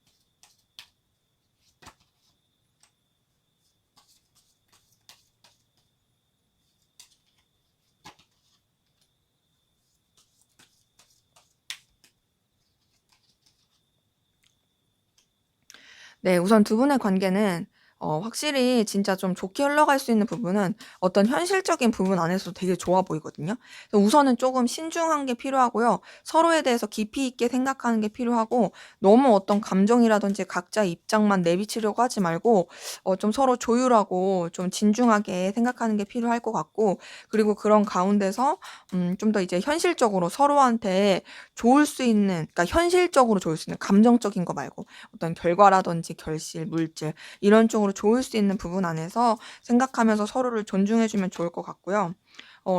네. 우선 두 분의 관계는 확실히 진짜 좀 좋게 흘러갈 수 있는 부분은 어떤 현실적인 부분 안에서도 되게 좋아 보이거든요. 그래서 우선은 쪼금 신중한 게 필요하고요. 서로에 대해서 깊이 있게 생각하는 게 필요하고, 너무 어떤 감정이라든지 각자의 입장만 내비치려고 하지 말고 좀 서로 조율하고 좀 진중하게 생각하는 게 필요할 것 같고, 그리고 그런 가운데서 좀 더 이제 현실적으로 서로한테 좋을 수 있는, 그러니까 현실적으로 좋을 수 있는 감정적인 거 말고 어떤 결과라든지 결실, 물질 이런 쪽으로 좋을 수 있는 부분 안에서 생각하면서 서로를 존중해 주면 좋을 것 같고요.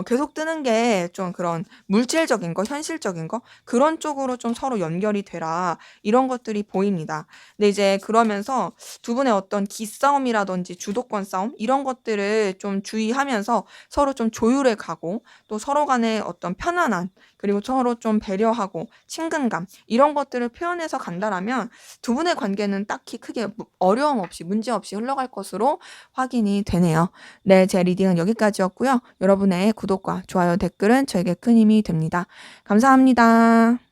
계속 뜨는 게 좀 그런 물질적인 거, 현실적인 거, 그런 쪽으로 좀 서로 연결이 되라, 이런 것들이 보입니다. 근데 이제 그러면서 두 분의 어떤 기싸움이라든지 주도권 싸움 이런 것들을 좀 주의하면서 서로 좀 조율해 가고, 또 서로 간의 어떤 편안한, 그리고 서로 좀 배려하고 친근감 이런 것들을 표현해서 간다라면 두 분의 관계는 딱히 크게 어려움 없이 문제 없이 흘러갈 것으로 확인이 되네요. 네, 제 리딩은 여기까지였고요. 여러분의 구독과 좋아요, 댓글은 저에게 큰 힘이 됩니다. 감사합니다.